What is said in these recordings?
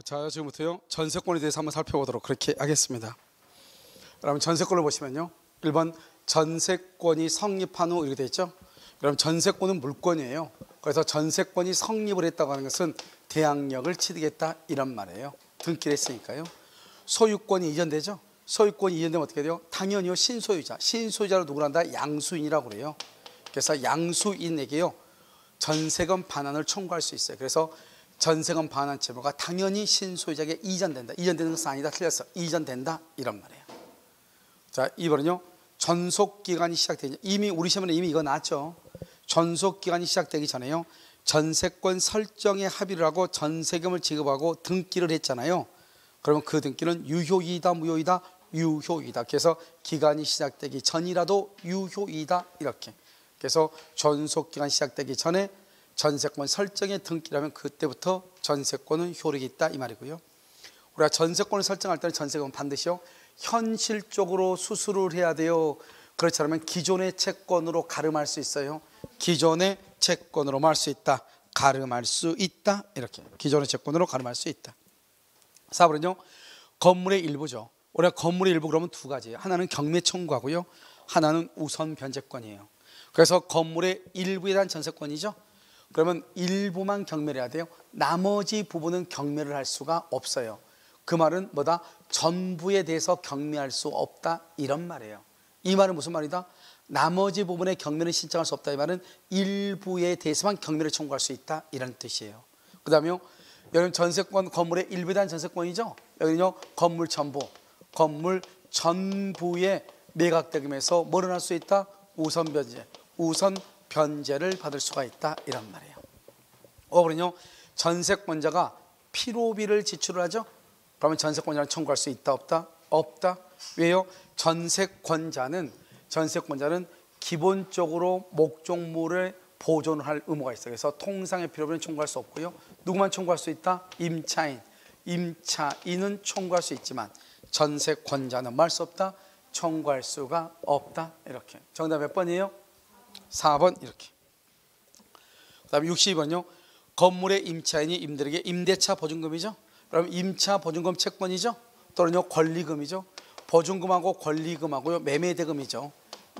자, 지금부터요 전세권에 대해서 한번 살펴보도록 그렇게 하겠습니다. 그럼 전세권을 보시면요 1번 전세권이 성립한 후 이렇게 되어 있죠. 그럼 전세권은 물권이에요. 그래서 전세권이 성립을 했다고 하는 것은 대항력을 치르겠다 이런 말이에요. 등기를 했으니까요. 소유권이 이전되죠. 소유권이 이전되면 어떻게 돼요? 당연히요 신소유자, 신소유자로 누구를 한다? 양수인이라고 그래요. 그래서 양수인에게요 전세금 반환을 청구할 수 있어요. 그래서 전세금 반환 채무가 당연히 신소유자에게 이전된다. 이전되는 것은 아니다. 틀렸어. 이전된다 이런 말이에요. 자, 2번은요 전속기간이 시작되죠. 이미 우리 시험에 이미 이거 나왔죠. 전속기간이 시작되기 전에요 전세권 설정에 합의를 하고 전세금을 지급하고 등기를 했잖아요. 그러면 그 등기는 유효이다 무효이다? 유효이다. 그래서 기간이 시작되기 전이라도 유효이다 이렇게. 그래서 전속기간 시작되기 전에 전세권 설정에 등기라면 그때부터 전세권은 효력이 있다 이 말이고요. 우리가 전세권을 설정할 때는 전세금은 반드시요 현실적으로 수수를 해야 돼요. 그렇지 않으면 기존의 채권으로 가름할 수 있어요. 기존의 채권으로 할 수 있다. 가름할 수 있다. 이렇게 기존의 채권으로 가름할 수 있다. 4번은요 건물의 일부죠. 우리가 건물의 일부 그러면 두 가지예요. 하나는 경매 청구하고요. 하나는 우선 변제권이에요. 그래서 건물의 일부에 대한 전세권이죠. 그러면 일부만 경매를 해야 돼요. 나머지 부분은 경매를 할 수가 없어요. 그 말은 뭐다? 전부에 대해서 경매할 수 없다 이런 말이에요. 이 말은 무슨 말이다? 나머지 부분에 경매를 신청할 수 없다 이 말은 일부에 대해서만 경매를 청구할 수 있다 이런 뜻이에요. 그 다음에요 여기는 전세권 건물의 일부에 대한 전세권이죠. 여기는요 건물 전부, 건물 전부의 매각대금에서 뭐를 할 수 있다? 우선 변제, 우선 변제를 받을 수가 있다 이런 말이에요. 5번은요 전세권자가 필요비를 지출을 하죠. 그러면 전세권자는 청구할 수 있다 없다? 없다. 왜요? 전세권자는 기본적으로 목적물을 보존할 의무가 있어요. 그래서 통상의 필요비는 청구할 수 없고요. 누구만 청구할 수 있다? 임차인. 임차인은 청구할 수 있지만 전세권자는 뭐 할 수 없다? 청구할 수가 없다. 이렇게. 정답 몇 번이에요? 4번 이렇게. 그 다음에 62번요 건물의 임차인이 임대에게 임대차 보증금이죠. 그럼 임차 보증금 채권이죠. 또는요 권리금이죠. 보증금하고 권리금하고요 매매대금이죠.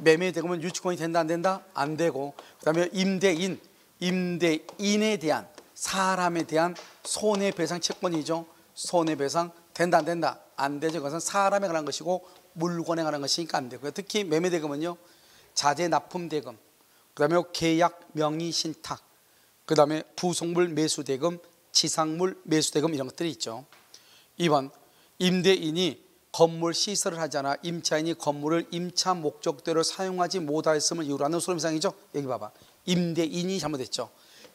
매매대금은 유치권이 된다 안 된다? 안 되고. 그 다음에 임대인, 임대인에 대한 사람에 대한 손해배상 채권이죠. 손해배상 된다 안 된다? 안 되죠. 그것은 사람에 관한 것이고 물건에 관한 것이니까 안 되고요. 특히 매매대금은요 자재 납품대금, 그 다음에 계약 명의 신탁, 그 다음에 부속물 매수대금, 지상물 매수대금 이런 것들이 있죠. 2번 임대인이 건물 시설을 하잖아. 임차인이 건물을 임차 목적대로 사용하지 못하였음을 이유로 하는 손해배상이죠. 여기 봐봐. 임대인이 잘못했죠.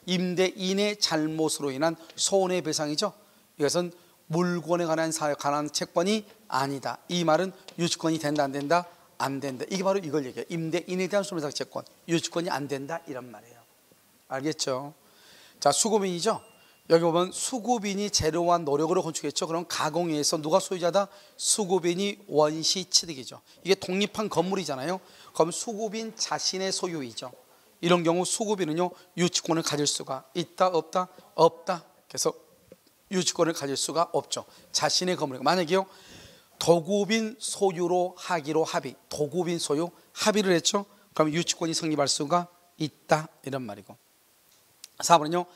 임대인의 잘못으로 인한 손해배상이죠. 이것은 물건에 관한 채권이 아니다. 이 말은 유치권이 된다 안 된다? 안 된다. 이게 바로 이걸 얘기해요. 임대인에 대한 손해배상 채권, 유치권이 안 된다 이런 말이에요. 알겠죠? 자, 수급인이죠. 여기 보면 수급인이 재료와 노력으로 건축했죠. 그럼 가공에 의해서 누가 소유자다? 수급인이 원시 취득이죠. 이게 독립한 건물이잖아요. 그럼 수급인 자신의 소유이죠. 이런 경우 수급인은요 유치권을 가질 수가 있다 없다? 없다. 그래서 유치권을 가질 수가 없죠. 자신의 건물이고. 만약에요 도급인 소유로 하기로 합의, 도급인 소유 합의를 했죠. 그럼 유치권이 성립할 수가 있다 이런 말이고. 4번은요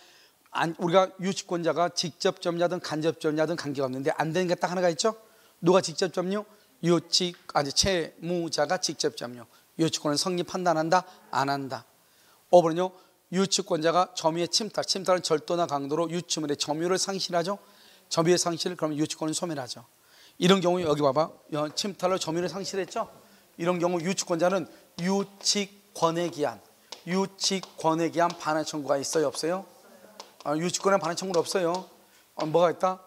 우리가 유치권자가 직접 점유하든 간접 점유하든 관계가 없는데 안 되는 게 딱 하나가 있죠. 누가 직접 점유? 채무자가 직접 점유. 유치권은 성립한다 안 한다? 안 한다. 5번은요 유치권자가 점유의 침탈은 절도나 강도로 유치물의 점유를 상실하죠. 점유의 상실 그러면 유치권은 소멸하죠. 이런 경우 여기 봐봐. 침탈로 점유를 상실했죠. 이런 경우 유치권자는 유치권에 기한 반환 청구가 있어요 없어요? 유치권에 반환 청구는 없어요. 뭐가 있다?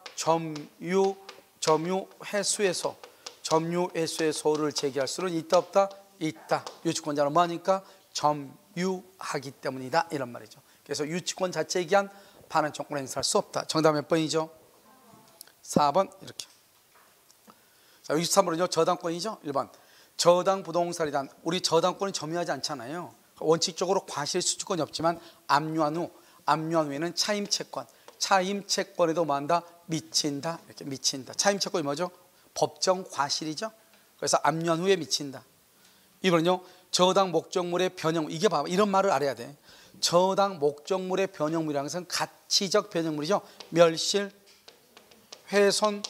점유회수에서를 제기할 수는 있다 없다? 있다. 유치권자는 뭐하니까? 점유하기 때문이다 이런 말이죠. 그래서 유치권 자체에 기한 반환 청구를 행사할 수 없다. 정답 몇 번이죠? 4번 이렇게. 자, 63번은요 저당권이죠. 1번 저당 부동산에 대한 우리 저당권은 점유하지 않잖아요. 원칙적으로 과실 수주권이 없지만 압류한 후에는 차임채권, 차임 채권에도 뭐한다? 미친다. 이렇게 미친다. 차임 채권이 뭐죠? 법정 과실이죠. 그래서 압류한 후에 미친다. 이번은요, 저당 목적물의 변형. 이게 봐봐, 이런 말을 알아야 돼. 저당 목적물의 변형물이라는 것은 가치적 변형물이죠. 멸실, 훼손,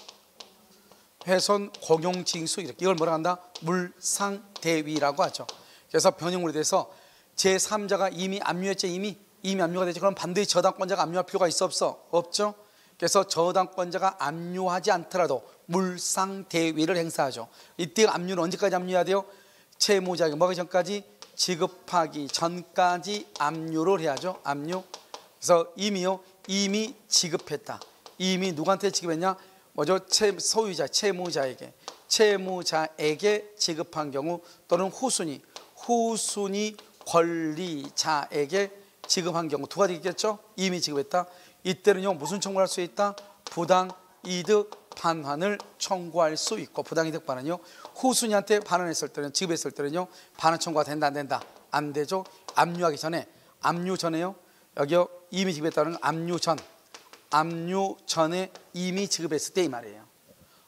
공용징수, 이렇게. 이걸 뭐라 한다? 물상대위라고 하죠. 그래서 변형물에 대해서 제3자가 이미 압류했죠. 이미 압류가 되죠. 그럼 반드시 저당권자가 압류할 필요가 있어 없어? 없죠. 그래서 저당권자가 압류하지 않더라도 물상대위를 행사하죠. 이때 압류는 언제까지 압류해야 돼요? 채무자에게 뭐하기 전까지? 지급하기 전까지 압류를 해야죠. 압류. 그래서 이미 지급했다. 이미 누구한테 지급했냐? 뭐죠? 소유자, 채무자에게 지급한 경우, 또는 후순위 권리자에게 지급한 경우 두 가지 있겠죠? 이미 지급했다. 이때는요, 무슨 청구할 수 있다? 부당이득 반환을 청구할 수 있고, 부당이득 반환이요, 후순위한테 반환했을 때는, 지급했을 때는요, 반환 청구가 된다 안 된다? 안 되죠. 압류 전에요. 여기요, 이미 지급했다는 압류 전에 이미 지급했을 때 이 말이에요.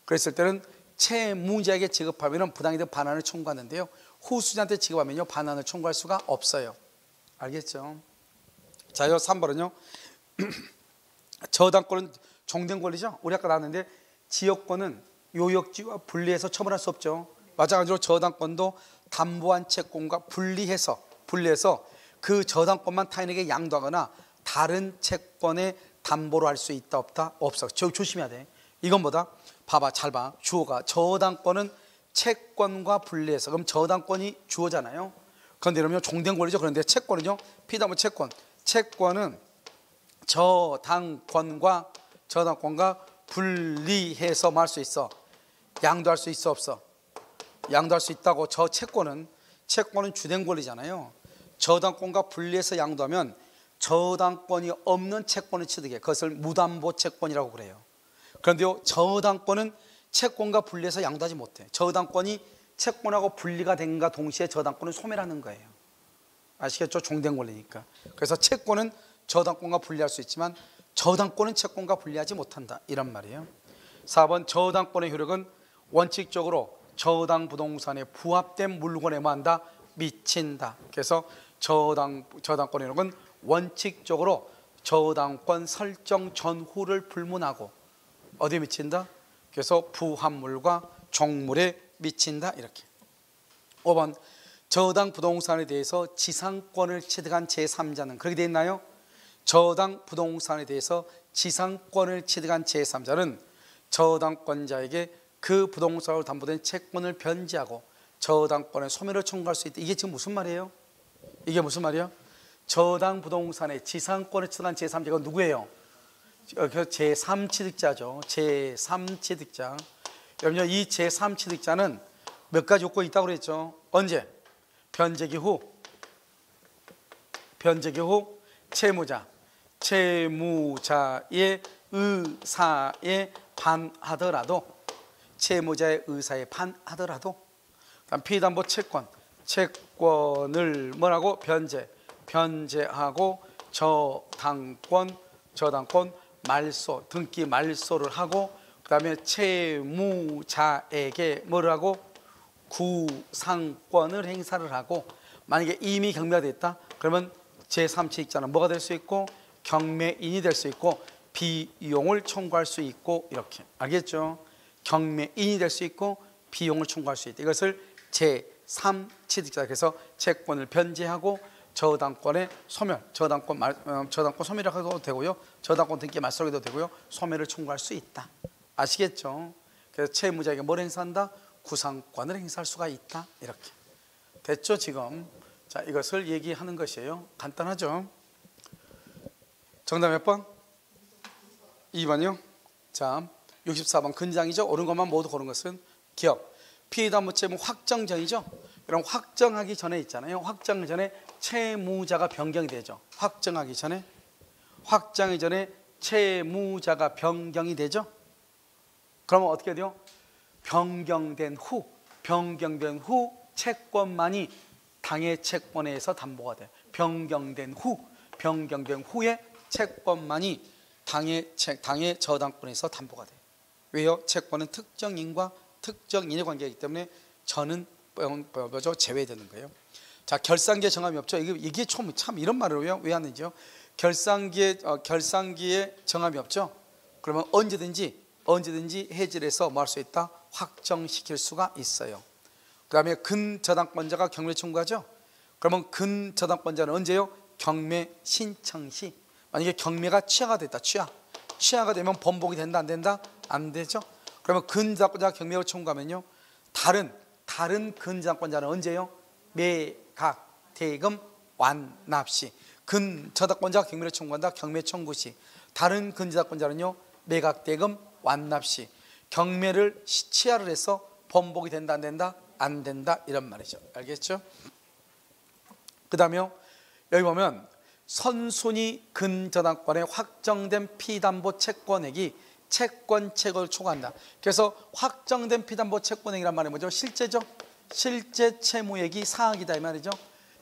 그랬을 때는 채무자에게 지급하면 부당이득 반환을 청구하는데요, 후순위한테 지급하면요, 반환을 청구할 수가 없어요. 알겠죠? 자, 요 3번은요, 저당권은 종된 권리죠. 우리 아까 나왔는데 지역권은 요역지와 분리해서 처분할 수 없죠. 마찬가지로 저당권도 담보한 채권과 분리해서 그 저당권만 타인에게 양도하거나 다른 채권에 담보로 할 수 있다 없다? 없어. 조심해야 돼. 이건 뭐다? 봐봐, 잘 봐. 주어가 저당권은 채권과 분리해서, 그럼 저당권이 주어잖아요. 그런데 이러면 종된 권리죠. 그런데 채권은요, 피담보 채권은 저당권과 분리해서 뭐 할 수 있어? 양도할 수 있어 없어? 양도할 수 있다고. 채권은 주된 권리잖아요. 저당권과 분리해서 양도하면 저당권이 없는 채권을 취득해. 그것을 무담보 채권이라고 그래요. 그런데요, 저당권은 채권과 분리해서 양도하지 못해. 저당권이 채권하고 분리가 된과 동시에 저당권은 소멸하는 거예요. 아시겠죠? 종된 권리니까. 그래서 채권은 저당권과 분리할 수 있지만 저당권은 채권과 분리하지 못한다, 이런 말이에요. 4번, 저당권의 효력은 원칙적으로 저당 부동산에 부합된 물건에 뭐한다? 미친다. 그래서 저당권의 효력은 원칙적으로 저당권 설정 전후를 불문하고 어디에 미친다? 그래서 부합물과 종물에 미친다, 이렇게. 5번, 저당 부동산에 대해서 지상권을 취득한 제3자는 그렇게 되어 있나요? 저당 부동산에 대해서 지상권을 취득한 제3자는 저당권자에게 그 부동산으로 담보된 채권을 변제하고 저당권의 소멸을 청구할 수 있다. 이게 지금 무슨 말이에요? 이게 무슨 말이야? 저당 부동산의 지상권을 취득한 제3자가 누구예요? 제3취득자죠. 제3취득자. 여러분, 이 제3취득자는 몇 가지 요건이 있다고 그랬죠. 언제? 변제기 후 채무자의 의사에 반하더라도, 채무자의 의사에 반하더라도. 그다음 피담보 채권을 뭐라고? 변제하고 저당권 말소, 등기 말소를 하고, 그 다음에 채무자에게 뭐라고? 구상권을 행사를 하고, 만약에 이미 경매가 됐다 그러면 제3취득자는 뭐가 될 수 있고? 경매인이 될 수 있고 비용을 청구할 수 있고, 이렇게. 알겠죠? 경매인이 될 수 있고 비용을 청구할 수 있다. 이것을 제3취득자. 그래서 채권을 변제하고 저당권의 소멸, 저당권 소멸하기도 되고요, 저당권 등기 말소하기도 되고요, 소멸을 청구할 수 있다. 아시겠죠? 그래서 채무자에게 뭘 행사한다? 구상권을 행사할 수가 있다. 이렇게. 됐죠 지금? 자, 이것을 얘기하는 것이에요. 간단하죠? 정답 몇 번? 2번이요? 자, 64번 근장이죠. 옳은 것만 모두 고른 것은 기억. 피담보 채무 확정전이죠. 그럼 확정하기 전에 있잖아요. 확정 전에 채무자가 변경이 되죠. 확정하기 전에 채무자가 변경이 되죠. 그러면 어떻게 돼요? 변경된 후 채권만이 당해 채권에서 담보가 돼. 변경된 후에 채권만이 당의 저당권에서 담보가 돼요. 왜요? 채권은 특정인과 특정인의 관계이기 때문에 저는 뭐죠? 제외되는 거예요. 자, 결산기에 정함이 없죠. 이게 참 이런 말을 왜 하는지요? 결산기에 정함이 없죠. 그러면 언제든지 해지를 해서 뭐 할 수 있다? 확정시킬 수가 있어요. 그 다음에 근저당권자가 경매 청구하죠. 그러면 근저당권자는 언제요? 경매 신청 시. 만약에 경매가 취하가 됐다. 취하가 되면 번복이 된다 안 된다? 안 되죠. 그러면 근저당권자가 경매를 청구하면요, 다른 근저당권자는 언제요? 매각, 대금, 완납 시. 근저당권자가 경매를 청구한다. 경매 청구 시. 다른 근저당권자는요, 매각, 대금, 완납 시. 경매를 취하를 해서 번복이 된다 안 된다? 안 된다, 이런 말이죠. 알겠죠? 그 다음에요, 여기 보면 선순위 근저당권에 확정된 피담보 채권액이 채권채권을 초과한다. 그래서 확정된 피담보 채권액이란 말이 뭐죠? 실제죠. 실제 채무액이 4억이다 이 말이죠.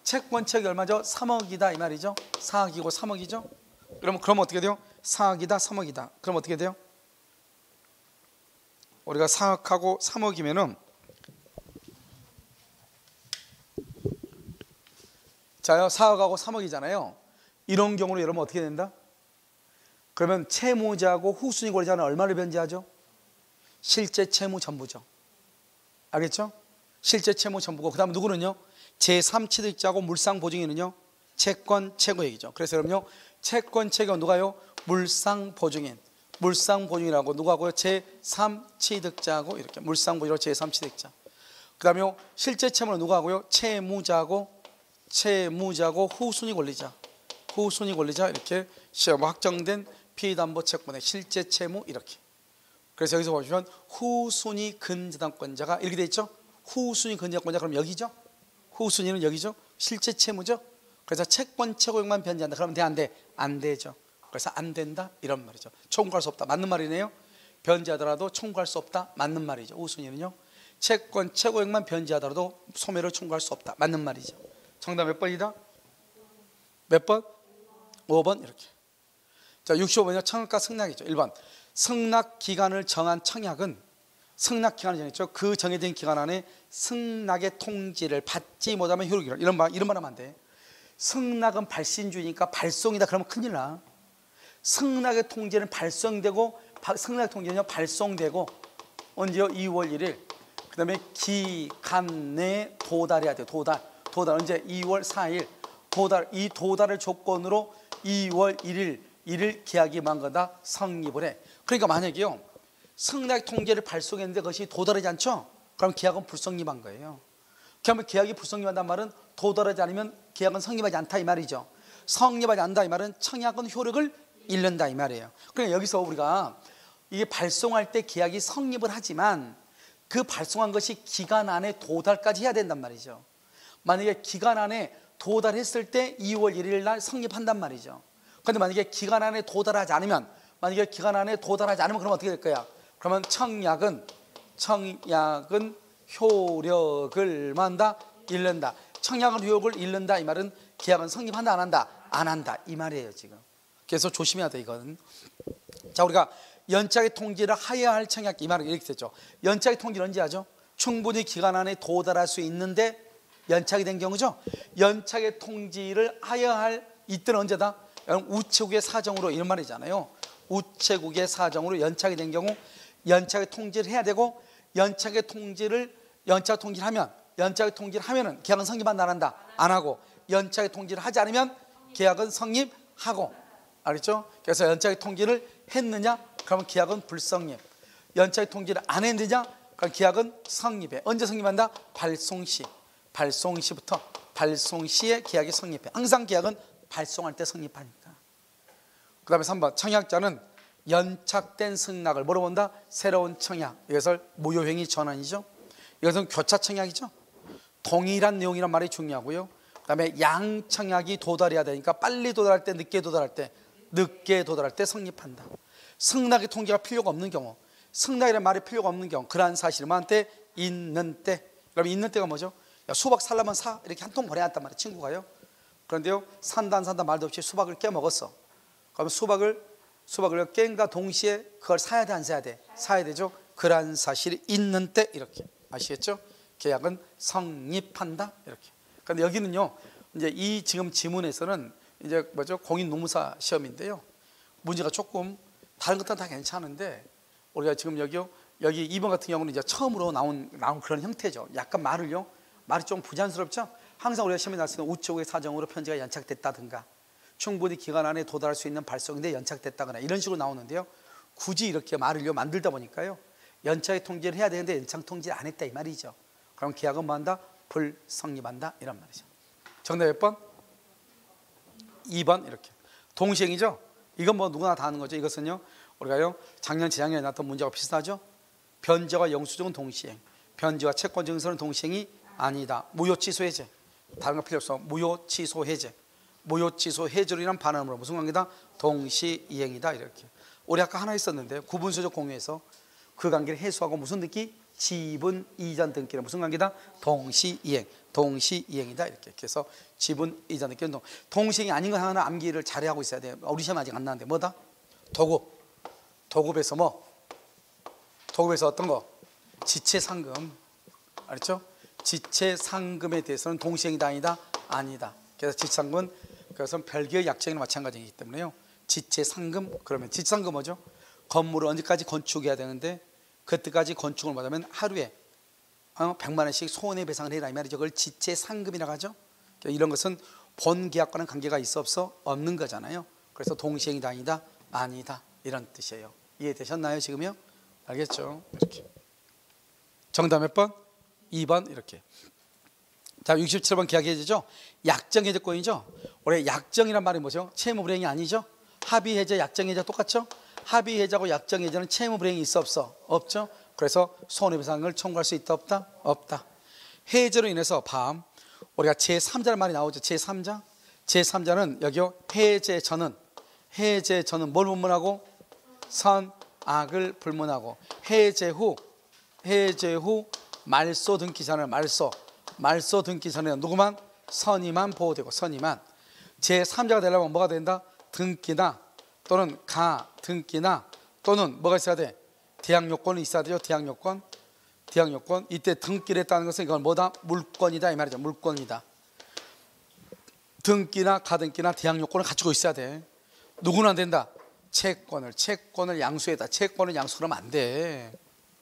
채권채액이 얼마죠? 3억이다 이 말이죠. 4억이고 3억이죠. 그럼 어떻게 돼요? 4억이다 3억이다. 그럼 어떻게 돼요? 우리가 4억하고 3억이면은, 자요, 4억하고 3억이잖아요. 이런 경우로 여러분 어떻게 된다? 그러면 채무자하고 후순위 권리자는 얼마를 변제하죠? 실제 채무 전부죠. 알겠죠? 실제 채무 전부고, 그 다음 누구는요? 제3취득자하고 물상보증인은요, 채권 최고액이죠. 그래서 여러분요, 채권 최고액은 누가요? 물상보증인이라고 누구하고요? 제3취득자하고 이렇게 물상보증으로 제3취득자. 그 다음에 실제 채무는 누구하고요? 채무자하고 후순위 권리자 이렇게 시험 확정된 피담보 채권의 실제 채무 이렇게. 그래서 여기서 보시면 후순위 근저당권자가 이렇게 돼 있죠. 후순위 근저당권자, 그럼 여기죠. 후순위는 여기죠. 실제 채무죠. 그래서 채권 최고액만 변제한다. 그러면 돼 안 돼? 안 되죠. 그래서 안 된다 이런 말이죠. 청구할 수 없다, 맞는 말이네요. 변제하더라도 청구할 수 없다, 맞는 말이죠. 후순위는요, 채권 최고액만 변제하더라도 소멸을 청구할 수 없다, 맞는 말이죠. 정답 몇 번이다? 몇 번? 5번 이렇게. 자, 65번이요. 청약과 승낙이죠. 1번 승낙 기간을 정한 청약은, 승낙 기간을 정했죠. 그 정해진 기간 안에 승낙의 통지를 받지 못하면 효력이. 이런 말 하면 안 돼. 승낙은 발신주의니까 발송이다 그러면 큰일 나. 승낙의 통지는 발송되고, 승낙의 통지는요 발송되고 언제요? 2월 1일. 그 다음에 기간 내에 도달해야 돼요. 도달 언제? 2월 4일. 이 도달을 조건으로 2월 1일 계약이 만거다 성립을 해. 그러니까 만약에요, 승낙 통지를 발송했는데 그것이 도달하지 않죠? 그럼 계약은 불성립한 거예요. 그러면 계약이 불성립한다는 말은 도달하지 않으면 계약은 성립하지 않다 이 말이죠. 성립하지 않는다 이 말은 청약은 효력을 잃는다 이 말이에요. 그러니까 여기서 우리가 이게 발송할 때 계약이 성립을 하지만 그 발송한 것이 기간 안에 도달까지 해야 된단 말이죠. 만약에 기간 안에 도달했을 때 2월 1일 날 성립한단 말이죠. 그런데 만약에 기간 안에 도달하지 않으면 그럼 어떻게 될 거야? 그러면 청약은 효력을 잃는다. 청약은 효력을 잃는다 이 말은 계약은 성립한다 안 한다? 안 한다 이 말이에요 지금. 그래서 조심해야 돼 이건. 자, 우리가 연착의 통지를 하여할 청약, 이 말은 이렇게 됐죠. 연착의 통지를 언제 하죠? 충분히 기간 안에 도달할 수 있는데 연착이 된 경우죠. 연착의 통지를 하여할 이때는 언제다? 우체국의 사정으로, 이런 말이잖아요. 우체국의 사정으로 연착이 된 경우 연착의 통지를 해야 되고, 연착의 통지를 하면은 계약은 성립한다 안 한다? 안 하고, 연착의 통지를 하지 않으면 계약은 성립하고. 알겠죠? 그래서 연착의 통지를 했느냐? 그러면 계약은 불성립. 연착의 통지를 안 했느냐? 그럼 계약은 성립해. 언제 성립한다? 발송시부터, 발송시에 계약이 성립해. 항상 계약은 발송할 때 성립하니까. 그 다음에 3번 청약자는 연착된 승낙을 뭐로 본다? 새로운 청약. 이것을 무효행위 전환이죠. 이것은 교차 청약이죠. 동일한 내용이란 말이 중요하고요. 그 다음에 양청약이 도달해야 되니까 빨리 도달할 때, 늦게 도달할 때 성립한다. 승낙의 통지가 필요가 없는 경우, 승낙이라는 말이 필요가 없는 경우, 그러한 사실만한테 있는 때. 그럼 있는 때가 뭐죠? 야, 수박 살려면 사, 이렇게 한 통 보내놨단 말이에요 친구가요. 그런데요, 산다 안 산다 말도 없이 수박을 깨먹었어. 그러면 수박을 수박을 깬과 동시에 그걸 사야 돼, 안 사야 돼? 사야 되죠. 그러한 사실이 있는 때 이렇게. 아시겠죠? 계약은 성립한다 이렇게. 그런데 여기는요, 이제 이 지금 지문에서는 이제 뭐죠? 공인노무사 시험인데요. 문제가 조금 다른 것들은 다 괜찮은데 우리가 지금 여기 2번 같은 경우는 이제 처음으로 나온 그런 형태죠. 약간 말이 좀 부자연스럽죠. 항상 우리가 시험에 나왔을 때 우체국의 사정으로 편지가 연착됐다든가 충분히 기간 안에 도달할 수 있는 발송인데 연착됐다거나 이런 식으로 나오는데요. 굳이 이렇게 말을 만들다 보니까요, 연착 통지를 해야 되는데 연착 통지를 안 했다 이 말이죠. 그럼 계약은 뭐한다? 불성립한다 이란 말이죠. 정답 몇 번? 2번 이렇게. 동시행이죠. 이건 뭐 누구나 다 아는 거죠. 이것은요, 우리가요 작년 재작년에 나왔던 문제와 비슷하죠. 변제와 영수증은 동시행, 변제와 채권 증서는 동시행이 아니다. 무효 취소 해제. 다른 거 필요 없어. 무효 취소 해제. 무효 취소 해제로 인한 반환으로 무슨 관계다? 동시이행이다 이렇게. 우리 아까 하나 있었는데 구분소적 공유에서 그 관계를 해소하고 무슨 등기? 지분 이전 등기는 무슨 관계다? 동시이행. 동시이행이다 이렇게. 그래서 지분 이전 등기는 동시행이 아닌 거 하나 암기를 잘해 하고 있어야 돼요. 우리 시험 아직 안 나왔는데 뭐다? 도급. 도급에서 뭐? 도급에서 어떤 거? 지체상금. 알았죠? 지체상금에 대해서는 동시행이다 아니다? 아니다. 그래서 지체상금은 그것은 별개의 약정이나 마찬가지이기 때문에요. 지체상금, 그러면 지체상금 뭐죠? 건물을 언제까지 건축해야 되는데 그때까지 건축을 못하면 하루에 100만 원씩 손해배상을 해라 이 말이죠. 그걸 지체상금이라고 하죠. 이런 것은 본 계약과는 관계가 있어 없어? 없는 거잖아요. 그래서 동시행이다 아니다? 아니다 이런 뜻이에요. 이해되셨나요 지금요? 알겠죠? 이렇게. 정답 몇 번? 2번 이렇게. 자, 67번 계약해제죠. 약정해제권이죠. 원래 약정이란 말이 뭐죠? 채무불이행이 아니죠. 합의해제, 약정해제 똑같죠. 합의해제하고 약정해제는 채무불이행이 있어 없어? 없죠. 그래서 손해배상을 청구할 수 있다 없다? 없다. 해제로 인해서 우리가 제3자란 말이 나오죠. 제3자. 제3자는 여기요, 해제전은 뭘 불문하고? 선악을 불문하고. 해제 후 말소 등기 전에 말소 등기 전에 누구만? 선의만 보호되고. 선의만. 제3자가 되려면 뭐가 된다? 등기나 또는 가등기나 또는 뭐가 있어야 돼? 대항요건이 있어야 되죠. 대항요건. 이때 등기를 했다는 것은 이건 뭐다? 물권이다 이 말이죠. 물권이다. 등기나 가등기나 대항요건을 갖추고 있어야 돼. 누구는 안 된다? 채권을 양수해다. 채권을 양수하면 안 돼.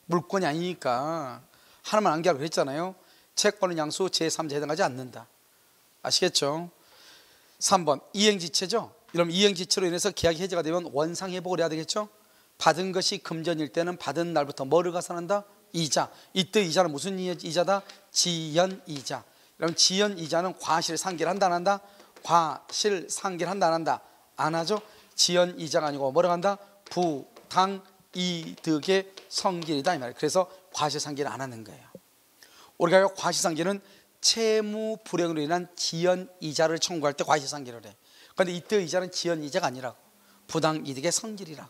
물권이 아니니까. 하나만 암기하라고 그랬잖아요. 채권은 양수 제3자에 해당하지 않는다. 아시겠죠? 3번 이행지체죠. 이러면 이행지체로 인해서 계약이 해제가 되면 원상회복을 해야 되겠죠. 받은 것이 금전일 때는 받은 날부터 뭐를 가산한다? 이자. 이때 이자는 무슨 이자다? 지연이자. 그럼 지연이자는 과실상계를 한다 안 한다? 과실상계를 한다 안 한다? 안 하죠. 지연이자가 아니고 뭐라고 한다? 부당이득의 성질이다 이 말이에요. 그래서 과실상계를 안 하는 거예요. 우리가 과실상계는 채무 불이행으로 인한 지연이자를 청구할 때 과실상계를 해. 그런데 이때 이자는 지연이자가 아니라고. 부당이득의 성질이라고.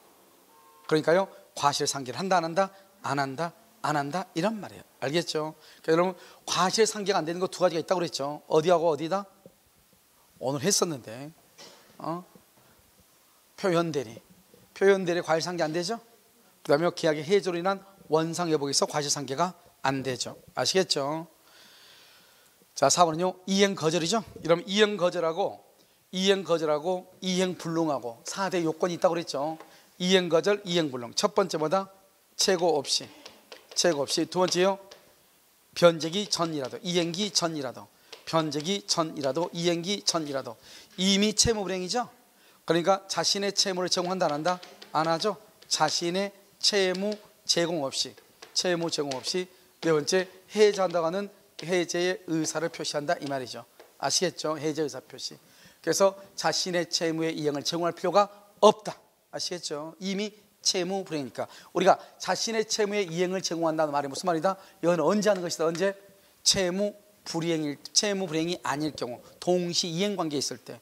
그러니까요, 과실상계를 한다 안 한다? 안 한다 안 한다 이런 말이에요. 알겠죠? 그러니까 여러분 과실상계가 안 되는 거 두 가지가 있다고 그랬죠. 어디하고 어디다? 오늘 했었는데 표현대리 과실상계 안 되죠? 그 다음에 계약의 해제로 인한 원상회복에서 과실상계가 안 되죠. 아시겠죠? 자, 4번은요 이행거절이죠. 이러면 이행거절하고 이행불능하고 4대 요건이 있다고 그랬죠. 이행거절, 이행불능. 첫 번째보다 최고 없이. 두 번째요, 변제기 전이라도, 이행기 전이라도, 변제기 전이라도, 이행기 전이라도. 이미 채무불이행이죠. 그러니까 자신의 채무를 제공한다 안 한다? 안 하죠. 자신의 채무 제공 없이. 네 번째, 해제한다고 하는 해제의 의사를 표시한다 이 말이죠. 아시겠죠? 해제 의사 표시. 그래서 자신의 채무의 이행을 제공할 필요가 없다. 아시겠죠? 이미 채무 불이행이니까. 우리가 자신의 채무의 이행을 제공한다는 말이 무슨 말이다? 이건 언제 하는 것이다? 언제? 채무 불이행이 아닐 경우, 동시 이행 관계에 있을 때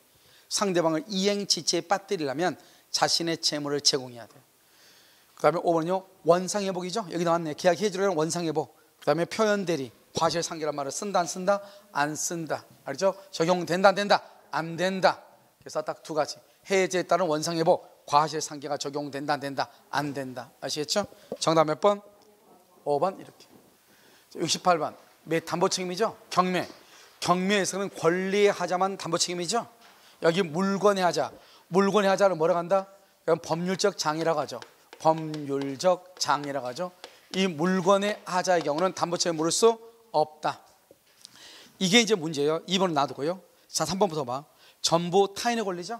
상대방을 이행 지체에 빠뜨리려면 자신의 채무를 제공해야 돼요. 그 다음에 5번은요 원상회복이죠. 여기 나왔네. 계약 해지로는 원상회복. 그 다음에 표현대리, 과실상계란 말을 쓴다 안 쓴다? 안 쓴다. 알죠? 적용된다 안 된다? 안 된다. 그래서 딱 두 가지. 해제에 따른 원상회복, 과실상계가 적용된다 안 된다? 안 된다. 아시겠죠? 정답 몇 번? 5번 이렇게. 68번 담보 책임이죠? 경매. 경매에서는 권리의 하자만 담보 책임이죠? 여기 물건의 하자. 물건의 하자를 뭐라고 한다? 법률적 장애라고 하죠. 법률적 장애라고 하죠. 이 물건의 하자의 경우는 담보 책임을 물을 수 없다. 이게 이제 문제예요. 2번은 놔두고요. 자, 3번부터 봐. 전부 타인의 권리죠?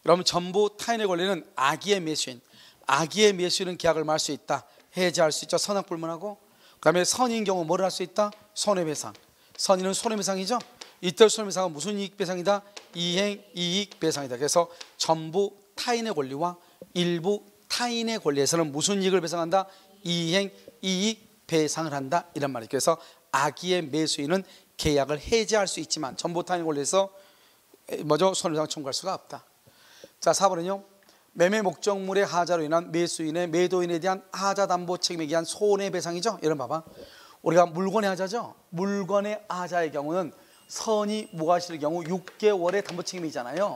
그러면 전부 타인의 권리는 악의의 매수인. 악의의 매수인은 계약을 말 수 있다. 해지할 수 있죠. 선악불문하고. 그 다음에 선인 경우 뭐를 할 수 있다? 손해배상. 선인은 손해배상이죠. 이때 손해배상은 무슨 이익배상이다? 이행 이익배상이다. 그래서 전부 타인의 권리와 일부 타인의 권리에서는 무슨 이익을 배상한다? 이행 이익배상을 한다. 이런 말이에요. 그래서 악의의 매수인은 계약을 해지할 수 있지만 전부 타인의 권리에서 손해배상 청구할 수가 없다. 자, 4번은요. 매매 목적물의 하자로 인한 매수인의 매도인에 대한 하자 담보 책임에 의한 손해배상이죠. 이런 봐봐. 우리가 물건의 하자죠. 물건의 하자의 경우는 선이 무과실의 경우 6개월의 담보 책임이잖아요.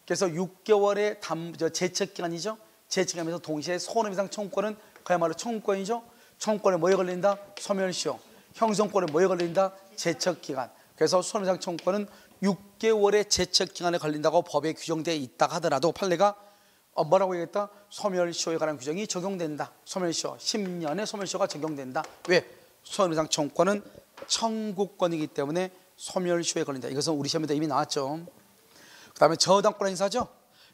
그래서 6개월의 제척기간이죠. 제척기간에서 동시에 손해배상 청구권은 그야말로 청구권이죠. 청구권에 뭐에 걸린다? 소멸시효. 형성권에 뭐에 걸린다? 제척기간. 그래서 손해배상 청구권은 6개월의 제척기간에 걸린다고 법에 규정되어 있다 하더라도 판례가 뭐라고 얘기했다? 소멸시효에 관한 규정이 적용된다. 소멸시효 10년의 소멸시효가 적용된다. 왜? 손해배상 청구권은 청구권이기 때문에 소멸시효에 걸린다. 이것은 우리 시험에도 이미 나왔죠. 그 다음에 저당권 행사죠.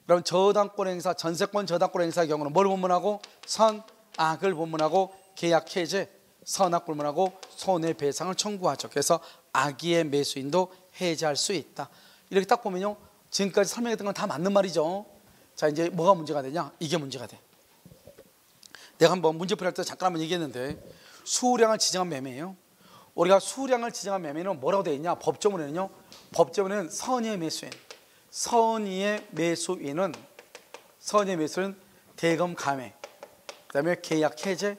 그럼 저당권 행사, 전세권 저당권 행사의 경우는 뭘 본문하고? 선악을 본문하고 계약 해제, 선악 불문하고 손해배상을 청구하죠. 그래서 악의의 매수인도 해제할 수 있다. 이렇게 딱 보면요, 지금까지 설명했던 건 다 맞는 말이죠. 자, 이제 뭐가 문제가 되냐? 이게 문제가 돼. 내가 한번 문제풀이 할 때 잠깐 한번 얘기했는데, 수량을 지정한 매매예요. 우리가 수량을 지정한 매매는 뭐라고 되어 있냐? 법조문에는요, 법조문에는 선의의 매수인, 선의의 매수인은 대금 감액, 그 다음에 계약 해제,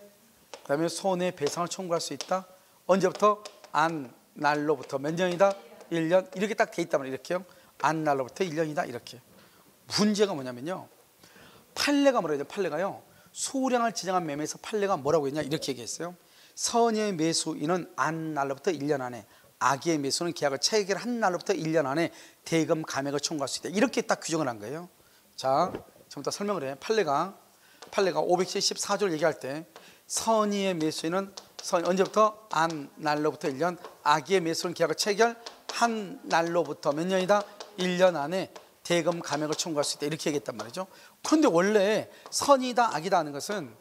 그 다음에 손해배상을 청구할 수 있다. 언제부터? 안 날로부터. 몇 년이다? 1년. 이렇게 딱 돼 있단 말이에요. 이렇게요. 안 날로부터 1년이다. 이렇게. 문제가 뭐냐면요, 판례가 뭐라고 해요? 판례가요, 수량을 지정한 매매에서 판례가 뭐라고 했냐? 이렇게 얘기했어요. 선의의 매수인은 안 날로부터 1년 안에, 악의의 매수는 계약을 체결한 날로부터 1년 안에 대금 감액을 청구할 수 있다. 이렇게 딱 규정을 한 거예요. 자, 지금부터 설명을 해. 판례가 574조를 얘기할 때 선의의 매수인은 언제부터? 안 날로부터 1년, 악의의 매수는 계약을 체결한 날로부터 몇 년이다? 1년 안에 대금 감액을 청구할 수 있다. 이렇게 얘기했단 말이죠. 그런데 원래 선이다 악이다 하는 것은,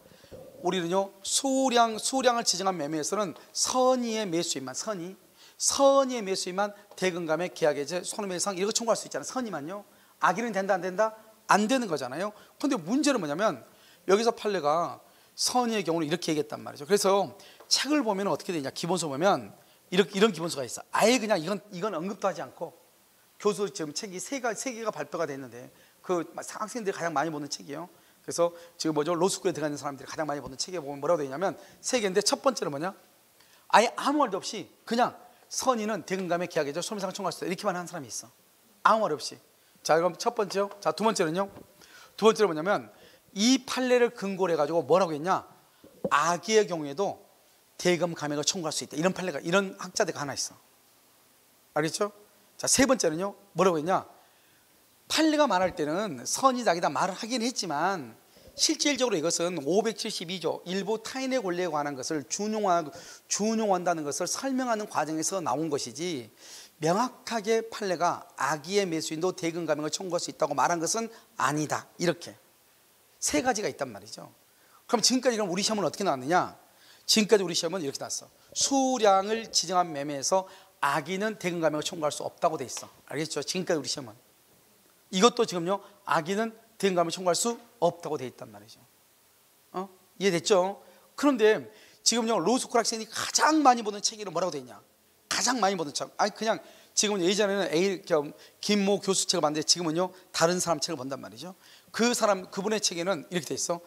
우리는요, 수량을 지정한 매매에서는 선의의 매수인만, 선의의 매수인만 대금 감액, 계약 해제, 손해배상 이거 청구할 수 있잖아요. 선의만요. 악의는 된다 안 된다? 안 되는 거잖아요. 그런데 문제는 뭐냐면, 여기서 판례가 선의의 경우는 이렇게 얘기했단 말이죠. 그래서 책을 보면 어떻게 되냐? 기본서 보면 이런 기본서가 있어. 아예 그냥 이건 언급도 하지 않고, 교수 지금 책이 세 개가 발표가 됐는데, 그 학생들이 가장 많이 보는 책이에요. 그래서 지금 로스쿨에 들어가는 사람들이 가장 많이 보는 책에 보면 뭐라고 되어 있냐면, 세 개인데 첫 번째는 뭐냐? 아예 아무 말도 없이 그냥 선의는 대금 감액, 계약 해제, 손해배상 청구할 수 있다. 이렇게만 하는 사람이 있어. 아무 말 없이. 자, 그럼 첫 번째요. 자, 두 번째는요. 두 번째는 뭐냐면, 이 판례를 근거로 해가지고 뭐라고 했냐? 악의의 경우에도 대금 감액을 청구할 수 있다. 이런 판례가, 이런 학자대가 하나 있어. 알겠죠? 자, 세 번째는요, 뭐라고 했냐? 판례가 말할 때는 선이다 악이다 말을 하긴 했지만, 실질적으로 이것은 572조 일부 타인의 권리에 관한 것을 준용한다는 것을 설명하는 과정에서 나온 것이지, 명확하게 판례가 악의의 매수인도 대금 감액을 청구할 수 있다고 말한 것은 아니다. 이렇게 세 가지가 있단 말이죠. 그럼 지금까지 우리 시험은 어떻게 나왔느냐? 지금까지 우리 시험은 이렇게 나왔어. 수량을 지정한 매매에서 악의는 대금 감액을 청구할 수 없다고 돼 있어. 알겠죠? 지금까지 우리 시험은. 이것도 지금요, 악의는 대금 감액을 청구할 수 없다고 돼 있단 말이죠. 이해됐죠? 그런데 지금요, 로스쿨 학생이 가장 많이 보는 책이 뭐라고 돼 있냐? 가장 많이 보는 책. 아니 그냥 지금은, 예전에는 김모 교수 책을 봤는데 지금은요, 다른 사람 책을 본단 말이죠. 그분의 책에는 이렇게 돼 있어.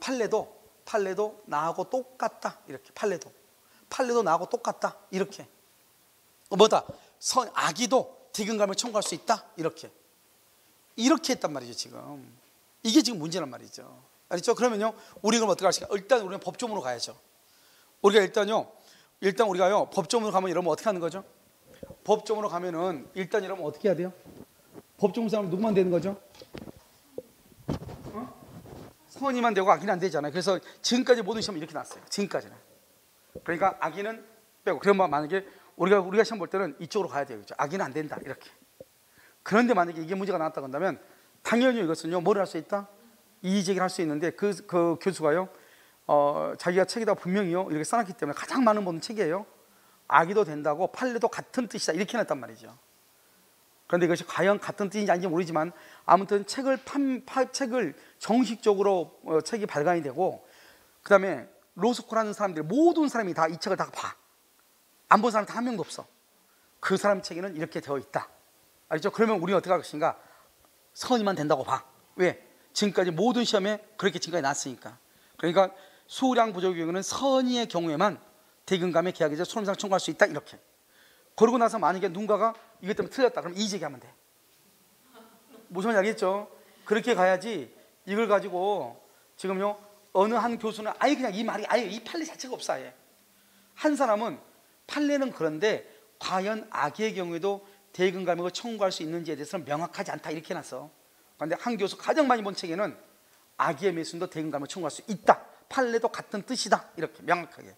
판례도 나하고 똑같다. 이렇게. 판례도 나하고 똑같다. 이렇게. 뭐다? 악의도 대금 감액을 청구할 수 있다. 이렇게 했단 말이죠, 지금. 이게 지금 문제란 말이죠. 알겠죠? 그러면요, 우리 그럼 어떻게 할까? 일단 우리는 법조문으로 가야죠. 우리가 일단 우리가요, 법조문으로 가면 이러면 어떻게 하는 거죠? 법조문으로 가면은 일단 이러면 어떻게 해야 돼요? 법조문 사람 누구만 되는 거죠? 선이만 되고 악인은 안 되잖아요. 그래서 지금까지 모든 시험 이렇게 났어요. 지금까지는. 그러니까 악인은 빼고. 그러면 만약에 우리가 시험 볼 때는 이쪽으로 가야 돼요. 그렇죠? 악인은 안 된다. 이렇게. 그런데 만약에 이게 문제가 나왔다고 한다면 당연히 이것은요, 뭐를 할 수 있다? 이의제기를 할 수 있는데 그 교수가요, 자기가 책에다 분명히요 이렇게 써놨기 때문에 가장 많은 보는 책이에요. 악의도 된다고 판례도 같은 뜻이다 이렇게 해놨단 말이죠. 그런데 이것이 과연 같은 뜻인지 아닌지 모르지만 아무튼 책을 정식적으로 책이 발간이 되고, 그 다음에 로스쿨 하는 사람들이 모든 사람이 다 이 책을 다 봐. 안 본 사람 다 한 명도 없어. 그 사람 책에는 이렇게 되어 있다. 알죠? 그러면 우리는 어떻게 할 것인가? 선이만 된다고 봐. 왜? 지금까지 모든 시험에 그렇게 지금까지 났으니까. 그러니까 수량 부족 경우는 선의의 경우에만 대금감의 계약이자 손해배상 청구할 수 있다 이렇게. 그러고 나서 만약에 누군가가 이것 때문에 틀렸다 그럼 이의제기하면 돼. 무슨 말인지 알겠죠? 그렇게 가야지. 이걸 가지고 지금요 어느 한 교수는 아예 그냥 이 말이 아예 이 판례 자체가 없어. 아예 한 사람은 판례는 그런데 과연 악의 경우에도 대금감액을 청구할 수 있는지에 대해서는 명확하지 않다 이렇게 해놨어. 그런데 한 교수 가장 많이 본 책에는 악의 매수인도 대금감액을 청구할 수 있다. 판례도 같은 뜻이다 이렇게 명확하게.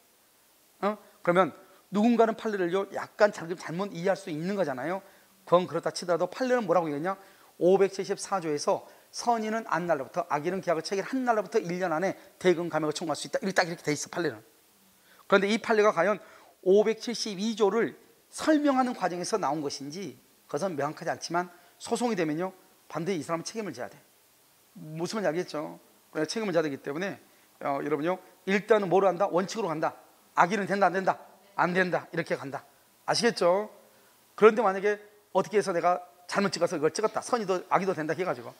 그러면 누군가는 판례를요 약간 잘못 이해할 수 있는 거잖아요. 그건 그렇다 치더라도 판례는 뭐라고 얘기했냐? 574조에서 선인은 안 날로부터 악인은 계약을 체결한 날로부터 1년 안에 대금 감액을 청구할 수 있다. 이렇게 돼 있어 판례는. 그런데 이 판례가 과연 572조를 설명하는 과정에서 나온 것인지 그것은 명확하지 않지만 소송이 되면요 반드시 이 사람은 책임을 져야 돼. 무슨 말인지 알겠죠? 그래서 책임을 져야 되기 때문에 여러분요 일단은 뭐로 한다? 원칙으로 간다. 악인은 된다 안 된다? 안 된다 이렇게 간다. 아시겠죠? 그런데 만약에 어떻게 해서 내가 잘못 찍어서 이걸 찍었다. 선이도 악이도 된다 해가지고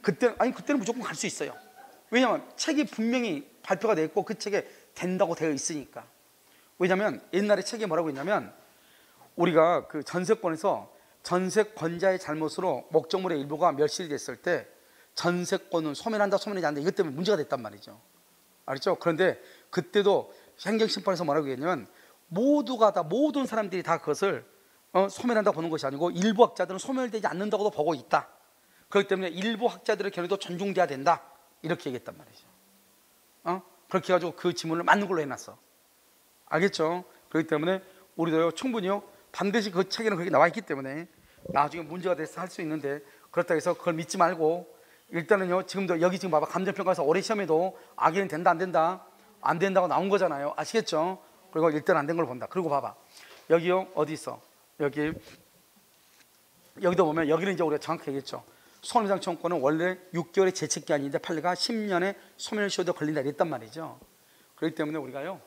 그때는 무조건 갈 수 있어요. 왜냐하면 책이 분명히 발표가 되어 있고 그 책에 된다고 되어 있으니까. 왜냐하면 옛날에 책에 뭐라고 했냐면 우리가 그 전세권에서 전세권자의 잘못으로 목적물의 일부가 멸실이 됐을 때 전세권은 소멸한다 소멸하지 않는다 이것 때문에 문제가 됐단 말이죠. 알겠죠? 그런데 그때도 행정심판에서 뭐라고 했냐면 모두가 다 모든 사람들이 다 그것을 소멸한다고 보는 것이 아니고 일부 학자들은 소멸되지 않는다고도 보고 있다. 그렇기 때문에 일부 학자들의 견해도 존중돼야 된다 이렇게 얘기했단 말이죠. 그렇게 해가지고 그 지문을 맞는 걸로 해놨어. 알겠죠? 그렇기 때문에 우리도요 충분히요 반드시 그 책에는 그렇게 나와 있기 때문에 나중에 문제가 돼서 할 수 있는데, 그렇다고 해서 그걸 믿지 말고 일단은요 지금도 여기 지금 봐봐 감정평가에서 올해 시험에도 악인은 된다 안 된다 안 된다고 나온 거잖아요. 아시겠죠? 그리고 일단 안 된 걸 본다. 그리고 봐봐 여기요 어디 있어? 여기도 보면 여기는 이제 우리가 정확히 얘기했죠. 손해배상 청구권은 원래 6개월의 제척기한인데 판례가 10년의 소멸시효도 걸린다 이랬단 말이죠. 그렇기 때문에 우리가요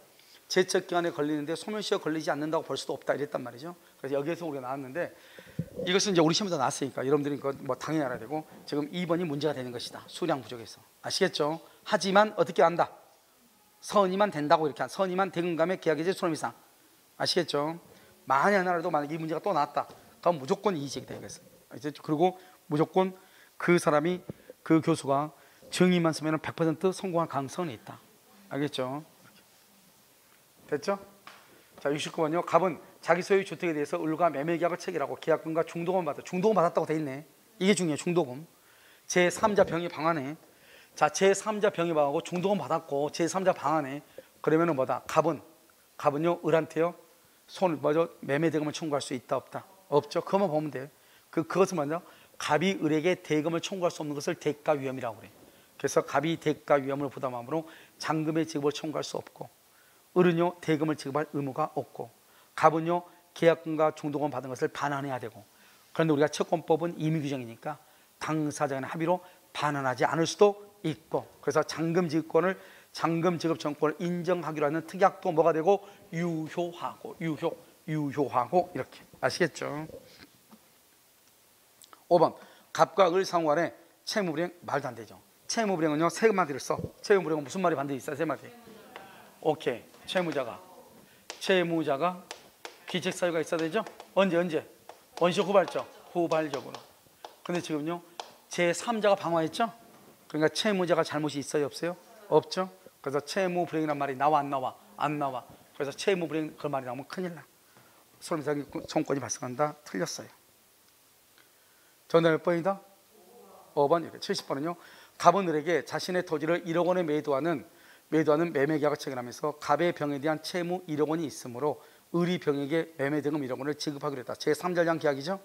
제척기한에 걸리는데 소멸시효 걸리지 않는다고 볼 수도 없다 이랬단 말이죠. 그래서 여기에서 우리가 나왔는데 이것은 이제 우리 시험에도 나왔으니까 여러분들이 그거 뭐 당연히 알아야 되고, 지금 2번이 문제가 되는 것이다. 수량 부족해서. 아시겠죠? 하지만 어떻게 한다? 선이만 된다고 이렇게 선이만 대금감의 계약이지 손해배상. 아시겠죠? 만에 하나라도 만약에 이 문제가 또 나왔다. 그럼 무조건 이의제기 되겠어요. 그리고 무조건 그 사람이 그 교수가 증인만 쓰면 100% 성공할 가능성이 있다. 알겠죠? 됐죠? 자 69번요. 갑은 자기 소유 주택에 대해서 을과 매매계약을 체결하고 계약금과 중도금 받아. 중도금 받았다고 돼 있네. 이게 중요해. 중도금. 제3자 병이 방한해. 자 제3자 병이 방하고 중도금 받았고 제3자 방한해. 그러면은 뭐다? 갑은요 을한테요 매매 대금을 청구할 수 있다 없다? 없죠. 그것만 보면 돼요. 그것은 뭐냐? 갑이 을에게 대금을 청구할 수 없는 것을 대가 위험이라고 그래. 그래서 갑이 대가 위험을 부담함으로 잔금의 지급을 청구할 수 없고, 을은요 대금을 지급할 의무가 없고, 갑은요 계약금과 중도금 받은 것을 반환해야 되고. 그런데 우리가 채권법은 임의규정이니까 당사자 간의 합의로 반환하지 않을 수도 있고, 그래서 잔금 지급권을 잔금 지급 정권을 인정하기로 하는 특약도 뭐가 되고 유효하고 유효하고 이렇게. 아시겠죠? 5번 갑과 을 상호간에 채무불이행 말도 안 되죠. 채무불이행은요 세 마디를 써. 채무불이행은 무슨 말이 반드시 있어요? 세 마디. 오케이. 채무자가 귀책 사유가 있어야 되죠. 언제 원시적 후발적 후발적으로. 근데 지금요 제3자가 방화했죠. 그러니까 채무자가 잘못이 있어요, 없어요? 없죠. 그래서 채무 불이행이란 말이 나와 안 나와? 안 나와. 그래서 채무 불이행 그 말이 나오면 큰일 나. 손해배상 청구권이 발생한다. 틀렸어요. 정답 몇 번이다? 5번. 70번은요. 갑은 을에게 자신의 토지를 1억 원에 매도하는 매매계약을 체결하면서 갑의 병에 대한 채무 1억 원이 있으므로 을이 병에게 매매대금 1억 원을 지급하기로 했다. 제3자에 대한 계약이죠.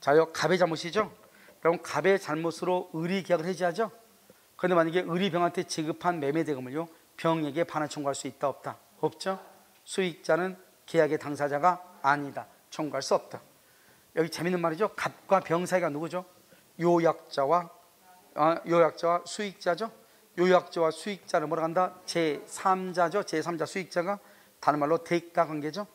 자요, 갑의 잘못이죠. 그럼 갑의 잘못으로 을이 계약을 해지하죠. 그런데 만약에 을이 병한테 지급한 매매대금을요, 병에게 반환 청구할 수 있다, 없다? 없죠. 수익자는 계약의 당사자가 아니다. 청구할 수 없다. 여기 재밌는 말이죠. 갑과 병 사이가 누구죠? 요약자와 수익자죠. 요약자와 수익자를 뭐라 한다? 제3자죠. 제3자 수익자가 다른 말로 대가관계죠.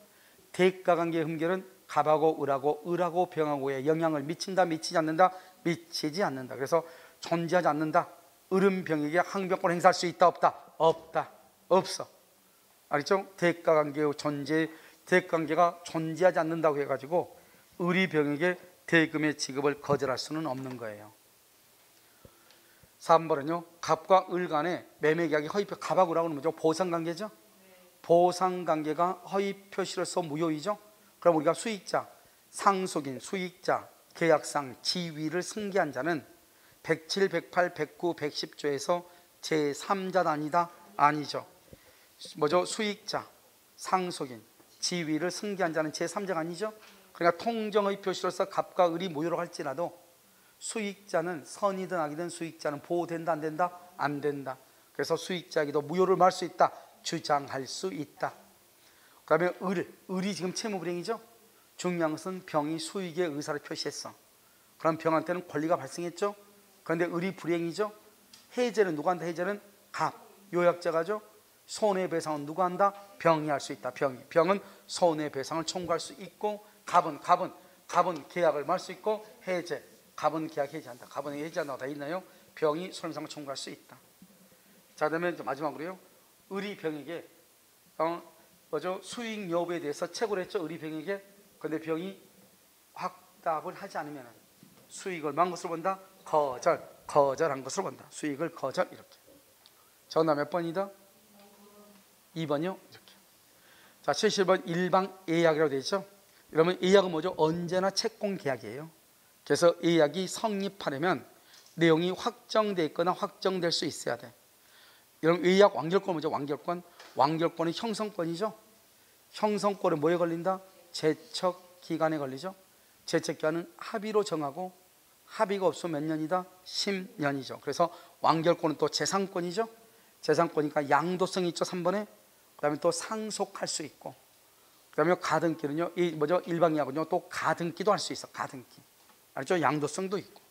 대가관계의 흠결은 갑하고 을하고 병하고의 영향을 미친다, 미치지 않는다? 미치지 않는다. 그래서 존재하지 않는다. 을은 병에게 항변권을 행사할 수 있다, 없다? 없다. 없어. 알겠죠? 대가관계의 존재, 대가관계가 존재하지 않는다고 해가지고 을이 병에게 대금의 지급을 거절할 수는 없는 거예요. 3번은요, 갑과 을 간의 매매계약이 허위표, 갑하고 을하고 뭐죠? 보상관계죠. 보상관계가 허위표시로서 무효이죠. 그럼 우리가 수익자, 상속인, 수익자, 계약상, 지위를 승계한 자는 107, 108, 109, 110조에서 제3자 아니다? 아니죠. 뭐죠? 수익자, 상속인, 지위를 승계한 자는 제3자가 아니죠. 그러니까 통정의 표시로서 갑과 을이 무효로 할지라도 수익자는 선이든 악이든 수익자는 보호된다, 안 된다? 안 된다. 그래서 수익자에게도 무효를 말할 수 있다, 주장할 수 있다. 그 다음에 을이 지금 채무불이행이죠. 중요한 것은 병이 수익의 의사를 표시했어. 그럼 병한테는 권리가 발생했죠. 그런데 을이 불이행이죠. 해제는 누가 한다? 해제는 갑, 요약자가죠. 손해배상은 누가 한다? 병이 할 수 있다. 병은 손해배상을 청구할 수 있고, 갑은 계약을 말 수 있고, 갑은 계약 해지한다. 갑은 해지한다고 다 있나요? 병이 손해배상을 청구할 수 있다. 자, 그다음에 마지막으로요, 을이 병에게 수익 여부에 대해서 채굴을 했죠. 을이 병에게. 그런데 병이 확답을 하지 않으면 수익을 만 것으로 본다? 거절한 것으로 본다. 수익을 거절. 이렇게. 정답 몇 번이다? 2번이요. 이렇게. 자, 70번 일방 예약이라고 되어 있죠. 그러면 예약은 뭐죠? 언제나 채권 계약이에요. 그래서 예약이 성립하려면 내용이 확정되어 있거나 확정될 수 있어야 돼. 이런 예약 완결권 뭐죠? 완결권은 형성권이죠. 형성권은 뭐에 걸린다? 제척 기간에 걸리죠. 제척 기간은 합의로 정하고, 합의가 없으면 몇 년이다? 10년이죠. 그래서 완결권은 또 재산권이죠. 재산권이니까 양도성이 있죠. 3번에. 그 다음에 또 상속할 수 있고, 그 다음에 가등기는요, 일방이하고요, 또 가등기도 할 수 있어. 가등기. 알죠? 양도성도 있고.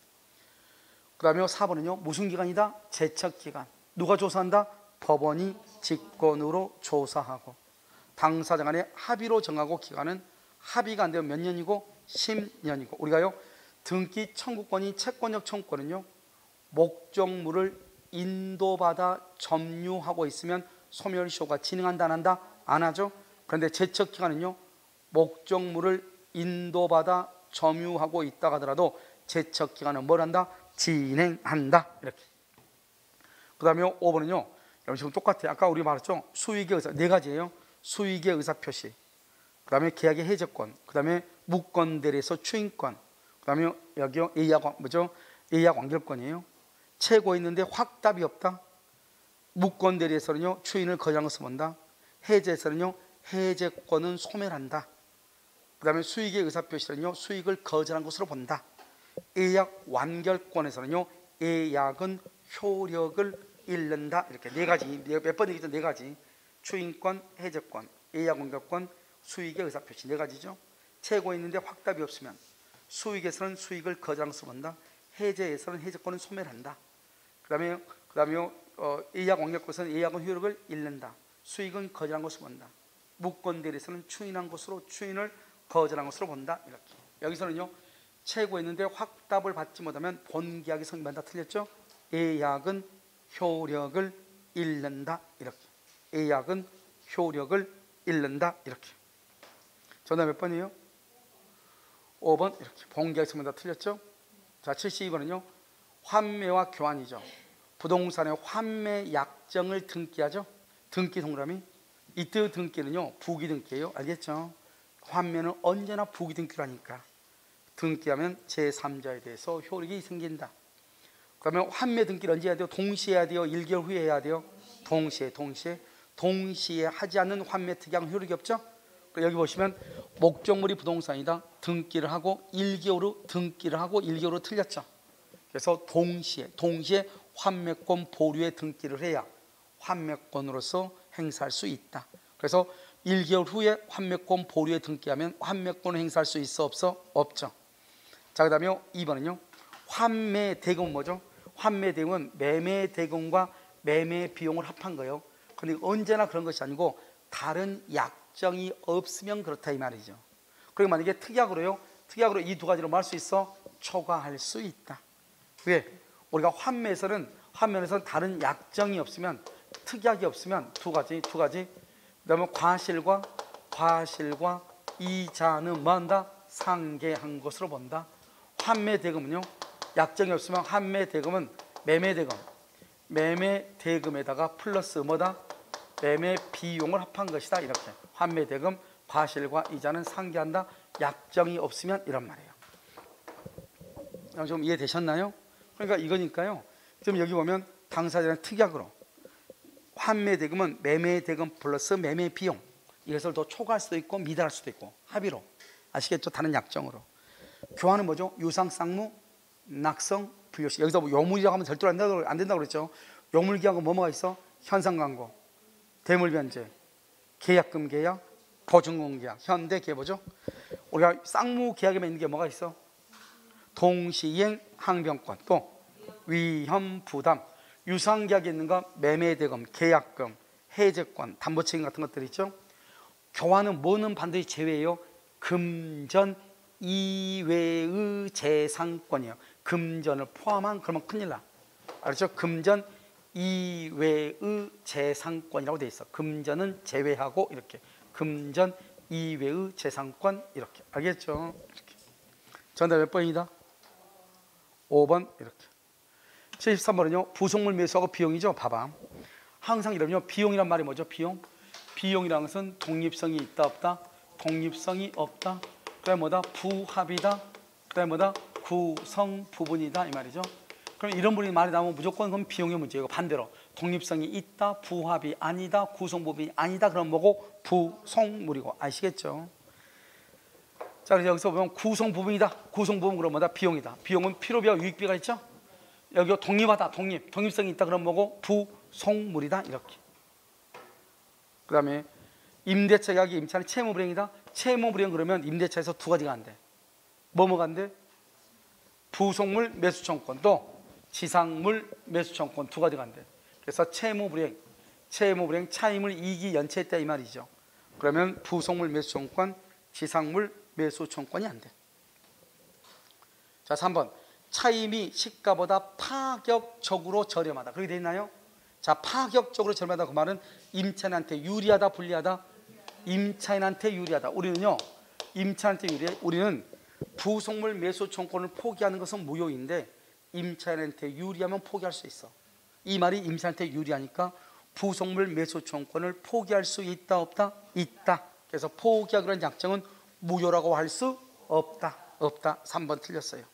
그 다음에 4번은요, 무슨 기간이다? 제척 기간. 누가 조사한다? 법원이 직권으로 조사하고, 당사자 간에 합의로 정하고, 기간은 합의가 안 되면 몇 년이고? 10년이고. 우리가요, 등기 청구권이 채권적 청구권은요, 목적물을 인도받아 점유하고 있으면 소멸시효가 진행한다, 안 한다? 안 하죠. 그런데 제척 기간은요, 목적물을 인도받아 점유하고 있다 하더라도 제척 기간은 뭘 한다? 진행한다. 이렇게. 그 다음에 5번은요, 여러분 지금 똑같아요. 아까 우리 말했죠. 수익의 의사, 네 가지예요. 수익의 의사 표시, 그 다음에 계약의 해제권, 그 다음에 무권대리에서 추인권, 그 다음에 여기요, 예약 완결권이에요. 채고 있는데 확답이 없다. 무권대리에서는요, 추인을 거절한 것을 본다. 해제에서는요, 해제권은 소멸한다. 그 다음에 수익의 의사표시는요, 수익을 거절한 것으로 본다. 예약 완결권에서는요, 예약은 효력을 잃는다. 이렇게 네 가지, 몇 번 얘기했죠? 네 가지. 추인권, 해제권, 예약 완결권, 수익의 의사표시 네 가지죠. 채고 있는데 확답이 없으면 수익에서는 수익을 거절한 것으로 본다. 해제에서는 해제권은 소멸한다. 그 다음에 예약 완결권에서는 예약은 효력을 잃는다. 수익은 거절한 것으로 본다. 무권대리에서는 추인한 것으로 추인을 거절한 것으로 본다. 이렇게. 여기서는요, 채고했는데 확답을 받지 못하면 본계약이 성립한다. 틀렸죠? 예약은 효력을 잃는다. 이렇게. 예약은 효력을 잃는다. 이렇게. 정답 몇 번이에요? 5번. 이렇게. 본계약이 성립한다. 틀렸죠? 자, 72번은요, 환매와 교환이죠. 부동산의 환매 약정을 등기하죠. 등기 동그라미. 이때 등기는요 부기 등기예요. 알겠죠? 환매는 언제나 부기 등기를 하니까 등기하면 제3자에 대해서 효력이 생긴다. 그러면 환매 등기를 언제 해야 돼요? 동시에 해야 돼요? 1개월 후에 해야 돼요? 동시에 하지 않는 환매 특약은 효력이 없죠. 여기 보시면 목적물이 부동산이다. 등기를 하고 1개월 후 등기를 하고 1개월 후 틀렸죠. 그래서 동시에 환매권 보류의 등기를 해야 환매권으로서 행사할 수 있다. 그래서 1개월 후에 환매권 보류에 등기하면 환매권을 행사할 수 있어 없어? 없죠. 자, 그 다음에 2번은요 환매 대금은 뭐죠? 환매 대금은 매매 대금과 매매 비용을 합한 거예요. 그런데 언제나 그런 것이 아니고 다른 약정이 없으면 그렇다 이 말이죠. 그리고 만약에 특약으로 이 두 가지로 뭐 할 수 있어? 초과할 수 있다. 왜? 우리가 환매에서는 다른 약정이 없으면, 특약이 없으면 두 가지. 그다음에 과실과 이자는 뭐한다? 상계한 것으로 본다. 환매 대금은요 약정이 없으면 환매 대금은 매매 대금에다가 플러스 뭐다? 매매 비용을 합한 것이다. 이렇게 환매 대금, 과실과 이자는 상계한다. 약정이 없으면 이런 말이에요. 좀 이해되셨나요? 그러니까 이거니까요. 지금 여기 보면 당사자는 특약으로 환매 대금은 매매 대금 플러스 매매 비용, 이것을 더 초과할 수도 있고 미달할 수도 있고 합의로, 아시겠죠? 다른 약정으로. 교환은 뭐죠? 유상, 쌍무, 낙성, 불효시. 여기서 뭐 요물이라고 하면 절대로 안 된다고 그랬죠. 요물계약은 뭐가 있어? 현상광고, 대물변제, 계약금 계약, 보증금 계약, 현대 계보죠. 우리가 쌍무 계약에 있는 게 뭐가 있어? 동시이행, 항변권, 또 위험 부담. 유상 계약에 있는 거 매매 대금, 계약금, 해제권, 담보 책임 같은 것들 있죠. 교환은 뭐는 반드시 제외해요? 금전 이외의 재산권이에요. 금전을 포함한, 그러면 큰일 나. 알죠? 금전 이외의 재산권이라고 돼 있어. 금전은 제외하고 이렇게. 금전 이외의 재산권 이렇게. 알겠죠? 이렇게. 정답 몇 번이다? 5번 이렇게. 73번은요. 부속물 매수하고 비용이죠. 봐봐. 항상 이러면요. 비용이란 말이 뭐죠? 비용이라는 것은 독립성이 있다 없다? 독립성이 없다. 그다음에 뭐다? 부합이다. 그다음에 뭐다? 구성 부분이다 이 말이죠. 그럼 이런 분이 말이 나오면 무조건 그건 비용의 문제예요. 반대로 독립성이 있다, 부합이 아니다, 구성 부분이 아니다, 그럼 뭐고? 부속물이고. 아시겠죠? 자, 그래서 여기서 보면 구성 부분이다. 구성 부분 그럼 뭐다? 비용이다. 비용은 필요비와 유익비가 있죠. 여기 독립하다, 독립성이 있다, 그럼 뭐고? 부속물이다. 이렇게. 그다음에 임대차 계약이 임차는 채무 불이행이다. 채무 불이행 그러면 임대차에서 두 가지가 안 돼. 뭐가 안 돼? 부속물 매수청권, 또 지상물 매수청권 두 가지가 안 돼. 그래서 채무 불이행 차임을 이익이 연체했다 이 말이죠. 그러면 부속물 매수청권, 지상물 매수청권이 안 돼. 자, 3번. 차임이 시가보다 파격적으로 저렴하다. 그렇게 돼 있나요? 자, 파격적으로 저렴하다. 그 말은 임차인한테 유리하다, 불리하다? 임차인한테 유리하다. 우리는요, 임차인한테 유리해. 우리는 부속물 매수 청권을 포기하는 것은 무효인데 임차인한테 유리하면 포기할 수 있어. 이 말이 임차인한테 유리하니까 부속물 매수 청권을 포기할 수 있다 없다? 있다. 그래서 포기하기로 한 약정은 무효라고 할 수 없다. 3번 틀렸어요.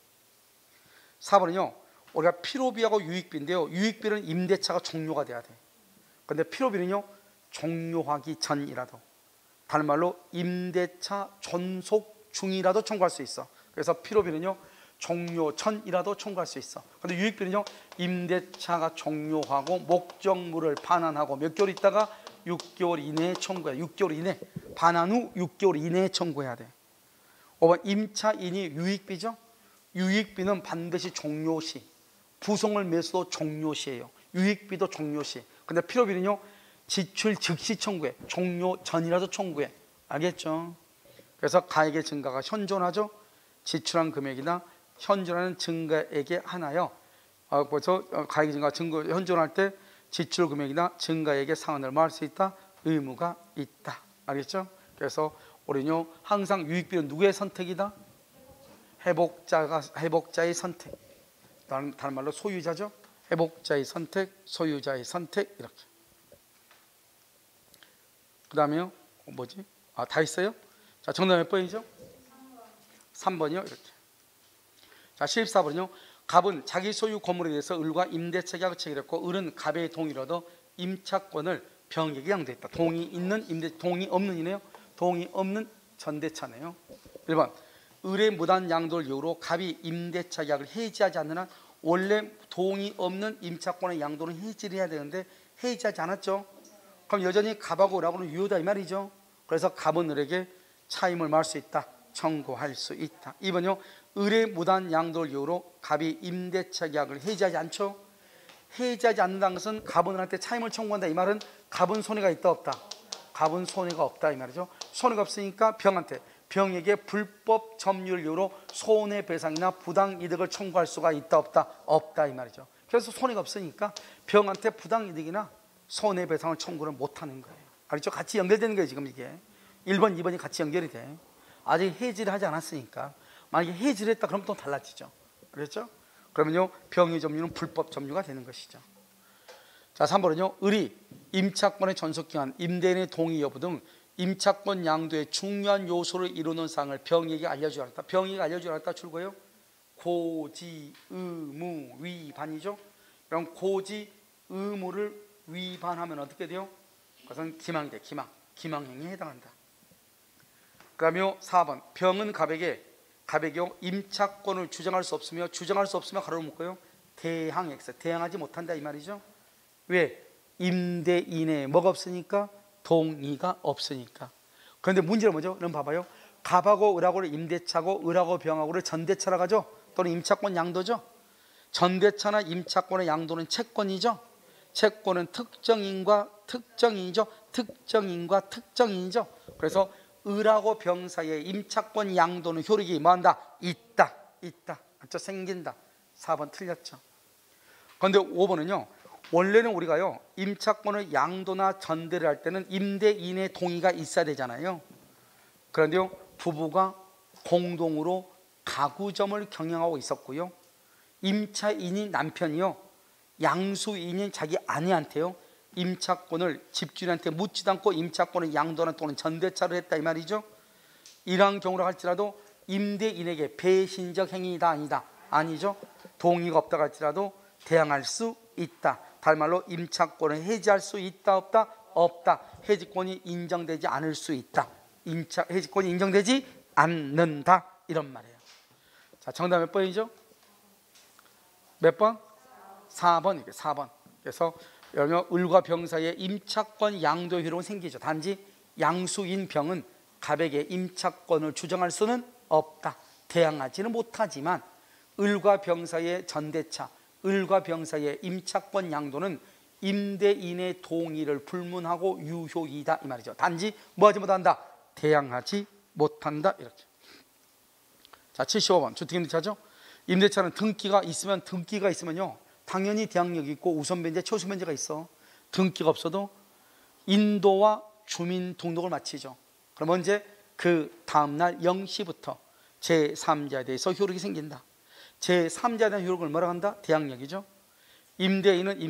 4번은요. 우리가 필요비하고 유익비인데요. 유익비는 임대차가 종료가 돼야 돼. 그런데 필요비는요. 종료하기 전이라도, 다른 말로 임대차 존속 중이라도 청구할 수 있어. 그래서 필요비는요. 종료 전이라도 청구할 수 있어. 그런데 유익비는요. 임대차가 종료하고 목적물을 반환하고 몇 개월 있다가 6개월 이내에 청구해야 돼. 6개월 이내. 반환 후 6개월 이내에 청구해야 돼. 5번 임차인이 유익비죠. 유익비는 반드시 종료시. 부속물 매수도 종료시예요. 유익비도 종료시. 근데 필요비는요. 지출 즉시 청구해. 종료 전이라도 청구해. 알겠죠? 그래서 가액의 증가가 현존하죠. 지출한 금액이나 현존하는 증가액에 하나요. 그래서 가액의 증가 현존할 때 지출 금액이나 증가액의 상한을 뭐 할 수 있다? 의무가 있다. 알겠죠? 그래서 우리는요 항상 유익비는 누구의 선택이다? 회복자의 선택. 다른 말로 소유자죠. 회복자의 선택, 소유자의 선택 이렇게. 그 다음에요 뭐지? 다 있어요? 자, 정답 몇 번이죠? 3번이요 이렇게. 자, 14번은요 갑은 자기 소유 건물에 대해서 을과 임대차 계약을 체결했고 을은 갑의 동의를 얻어 임차권을 병에게 양도했다. 동의 있는 임대, 동의 없는이네요. 동의 없는 전대차네요. 1번 을의 무단 양도를 이유로 갑이 임대차 계약을 해지하지 않는 한 원래 동의 없는 임차권의 양도는 해지를 해야 되는데 해지하지 않았죠. 그럼 여전히 갑하고 을하고는 유효다 이 말이죠. 그래서 갑은 을에게 차임을 말할 수 있다. 청구할 수 있다. 2번요 을의 무단 양도를 이유로 갑이 임대차 계약을 해지하지 않죠. 해지하지 않는다는 것은 갑은 을한테 차임을 청구한다 이 말은 갑은 손해가 있다 없다? 갑은 손해가 없다 이 말이죠. 손해가 없으니까 병에게 불법 점유를 이유로 손해배상이나 부당이득을 청구할 수가 있다 없다? 없다 이 말이죠. 그래서 손해가 없으니까 병한테 부당이득이나 손해배상을 청구를 못하는 거예요. 알겠죠? 같이 연결되는 거예요 지금 이게. 1번 2번이 같이 연결이 돼. 아직 해지를 하지 않았으니까. 만약에 해지를 했다 그러면 또 달라지죠. 그렇죠? 그러면요 병의 점유는 불법 점유가 되는 것이죠. 자, 3번은요 을이 임차권의 전속기간, 임대인의 동의 여부 등 임차권 양도의 중요한 요소를 이루는 사항을 병에게 알려주지 않았다. 병에게 알려주지 않았다 출구예요. 고지 의무 위반이죠. 그럼 고지 의무를 위반하면 어떻게 돼요? 그것은 기망이 돼. 기망행위에 해당한다. 그 다음에 4번 병은 갑에게 임차권을 주장할 수 없으며 가로를 묶어요. 대항하지 못한다 이 말이죠. 왜? 임대인의 뭐가 없으니까? 동의가 없으니까. 그런데 문제는 뭐죠? 그럼 봐봐요. 갑하고 을하고를 임대차고 을하고 병하고를 전대차라고 하죠. 또는 임차권 양도죠. 전대차나 임차권의 양도는 채권이죠. 채권은 특정인과 특정인이죠. 특정인이죠. 그래서 을하고 병 사이에 임차권 양도는 효력이 뭐한다? 있다. 맞죠? 생긴다. 4번 틀렸죠. 그런데 5번은요 원래는 우리가요 임차권의 양도나 전대를 할 때는 임대인의 동의가 있어야 되잖아요. 그런데요 부부가 공동으로 가구점을 경영하고 있었고요 임차인이 남편이요 양수인인 자기 아내한테요 임차권을 집주인한테 묻지도 않고 임차권을 양도나 또는 전대차를 했다 이 말이죠. 이러한 경우라 할지라도 임대인에게 배신적 행위이다 아니다? 아니죠. 동의가 없다 할지라도 대항할 수 있다. 다른 말로 임차권을 해지할 수 있다 없다? 없다. 해지권이 인정되지 않을 수 있다. 해지권이 인정되지 않는다 이런 말이에요. 자, 정답 몇 번이죠? 몇 번? 4번. 4번. 그래서 여러분 을과 병 사이에 임차권 양도 효력은 생기죠. 단지 양수인 병은 갑에게 임차권을 주장할 수는 없다. 대항하지는 못하지만 을과 병 사이의 전대차, 을과 병 사이의 임차권 양도는 임대인의 동의를 불문하고 유효이다 이 말이죠. 단지 뭐하지 못한다? 대항하지 못한다 이렇게. 자, 75번 주택임대차죠. 임대차는 등기가 있으면요 당연히 대항력이 있고 우선변제, 최우선변제가 있어. 등기가 없어도 인도와 주민 등록을 마치죠. 그럼 언제? 그 다음날 0시부터 제3자에 대해서 효력이 생긴다. 제3자에 대한 효력을 뭐라고 한다? 대항력이죠. 임대인은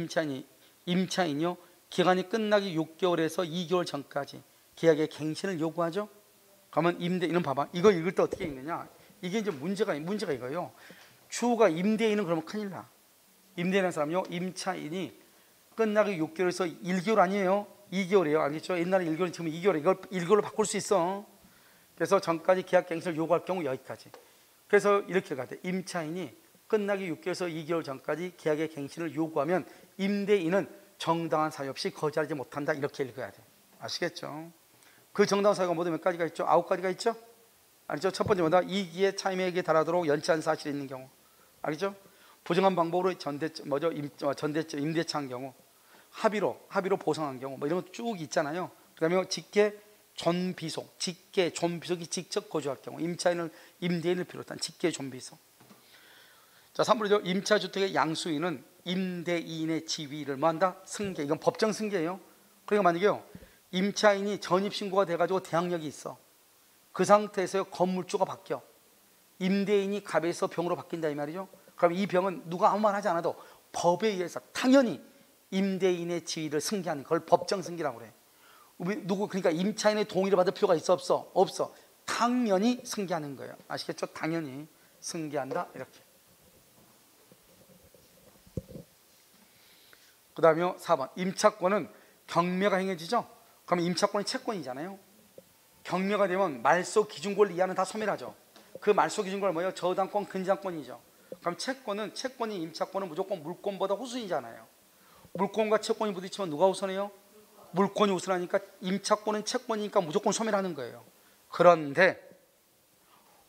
임차인이요 기간이 끝나기 6개월에서 2개월 전까지 계약의 갱신을 요구하죠. 그러면 임대인은 봐봐. 이거 읽을 때 어떻게 읽느냐? 이게 이제 문제가 이거예요. 주가 임대인은 그러면 큰일 나. 임대인한 사람요 임차인이 끝나기 6개월에서 1개월 아니에요. 2개월이에요. 알겠죠? 옛날에 1개월 지금 2개월 이걸 1개월로 바꿀 수 있어. 그래서 전까지 계약 갱신을 요구할 경우 여기까지. 그래서 이렇게 가야 돼. 임차인이 끝나기 6개월에서 2개월 전까지 계약의 갱신을 요구하면 임대인은 정당한 사유 없이 거절하지 못한다. 이렇게 읽어야 돼. 아시겠죠? 그 정당한 사유가 모두 몇 가지가 있죠? 9가지가 있죠? 알죠? 첫 번째보다 이기의 차임액에 달하도록 연체한 사실이 있는 경우. 알죠? 부정한 방법으로 임대차한 경우, 합의로 보상한 경우, 이런 거 쭉 있잖아요. 그다음에 직계 존비속이 직접 거주할 경우, 임대인을 비롯한 직계 존비속. 자, 3번이죠. 임차주택의 양수인은 임대인의 지위를 뭐한다? 승계. 이건 법정 승계예요. 그러니까 만약에요 임차인이 전입신고가 돼가지고 대항력이 있어. 그 상태에서 건물주가 바뀌어. 임대인이 갑에서 병으로 바뀐다 이 말이죠. 그럼 이 병은 누가 아무 말 하지 않아도 법에 의해서 당연히 임대인의 지위를 승계하는 걸 법정 승계라고 그래. 그러니까 임차인의 동의를 받을 필요가 있어 없어? 없어. 당연히 승계하는 거예요. 아시겠죠? 당연히 승계한다 이렇게. 그 다음에 4번 임차권은 경매가 행해지죠. 그러면 임차권이 채권이잖아요. 경매가 되면 말소 기준권을 이하는 다 소멸하죠. 그 말소 기준권은 뭐예요? 저당권, 근저당권이죠. 그럼 채권이 임차권은 무조건 물권보다 우선이잖아요. 물권과 채권이 부딪히면 누가 우선해요? 물권이 우선하니까 임차권은 채권이니까 무조건 소멸하는 거예요. 그런데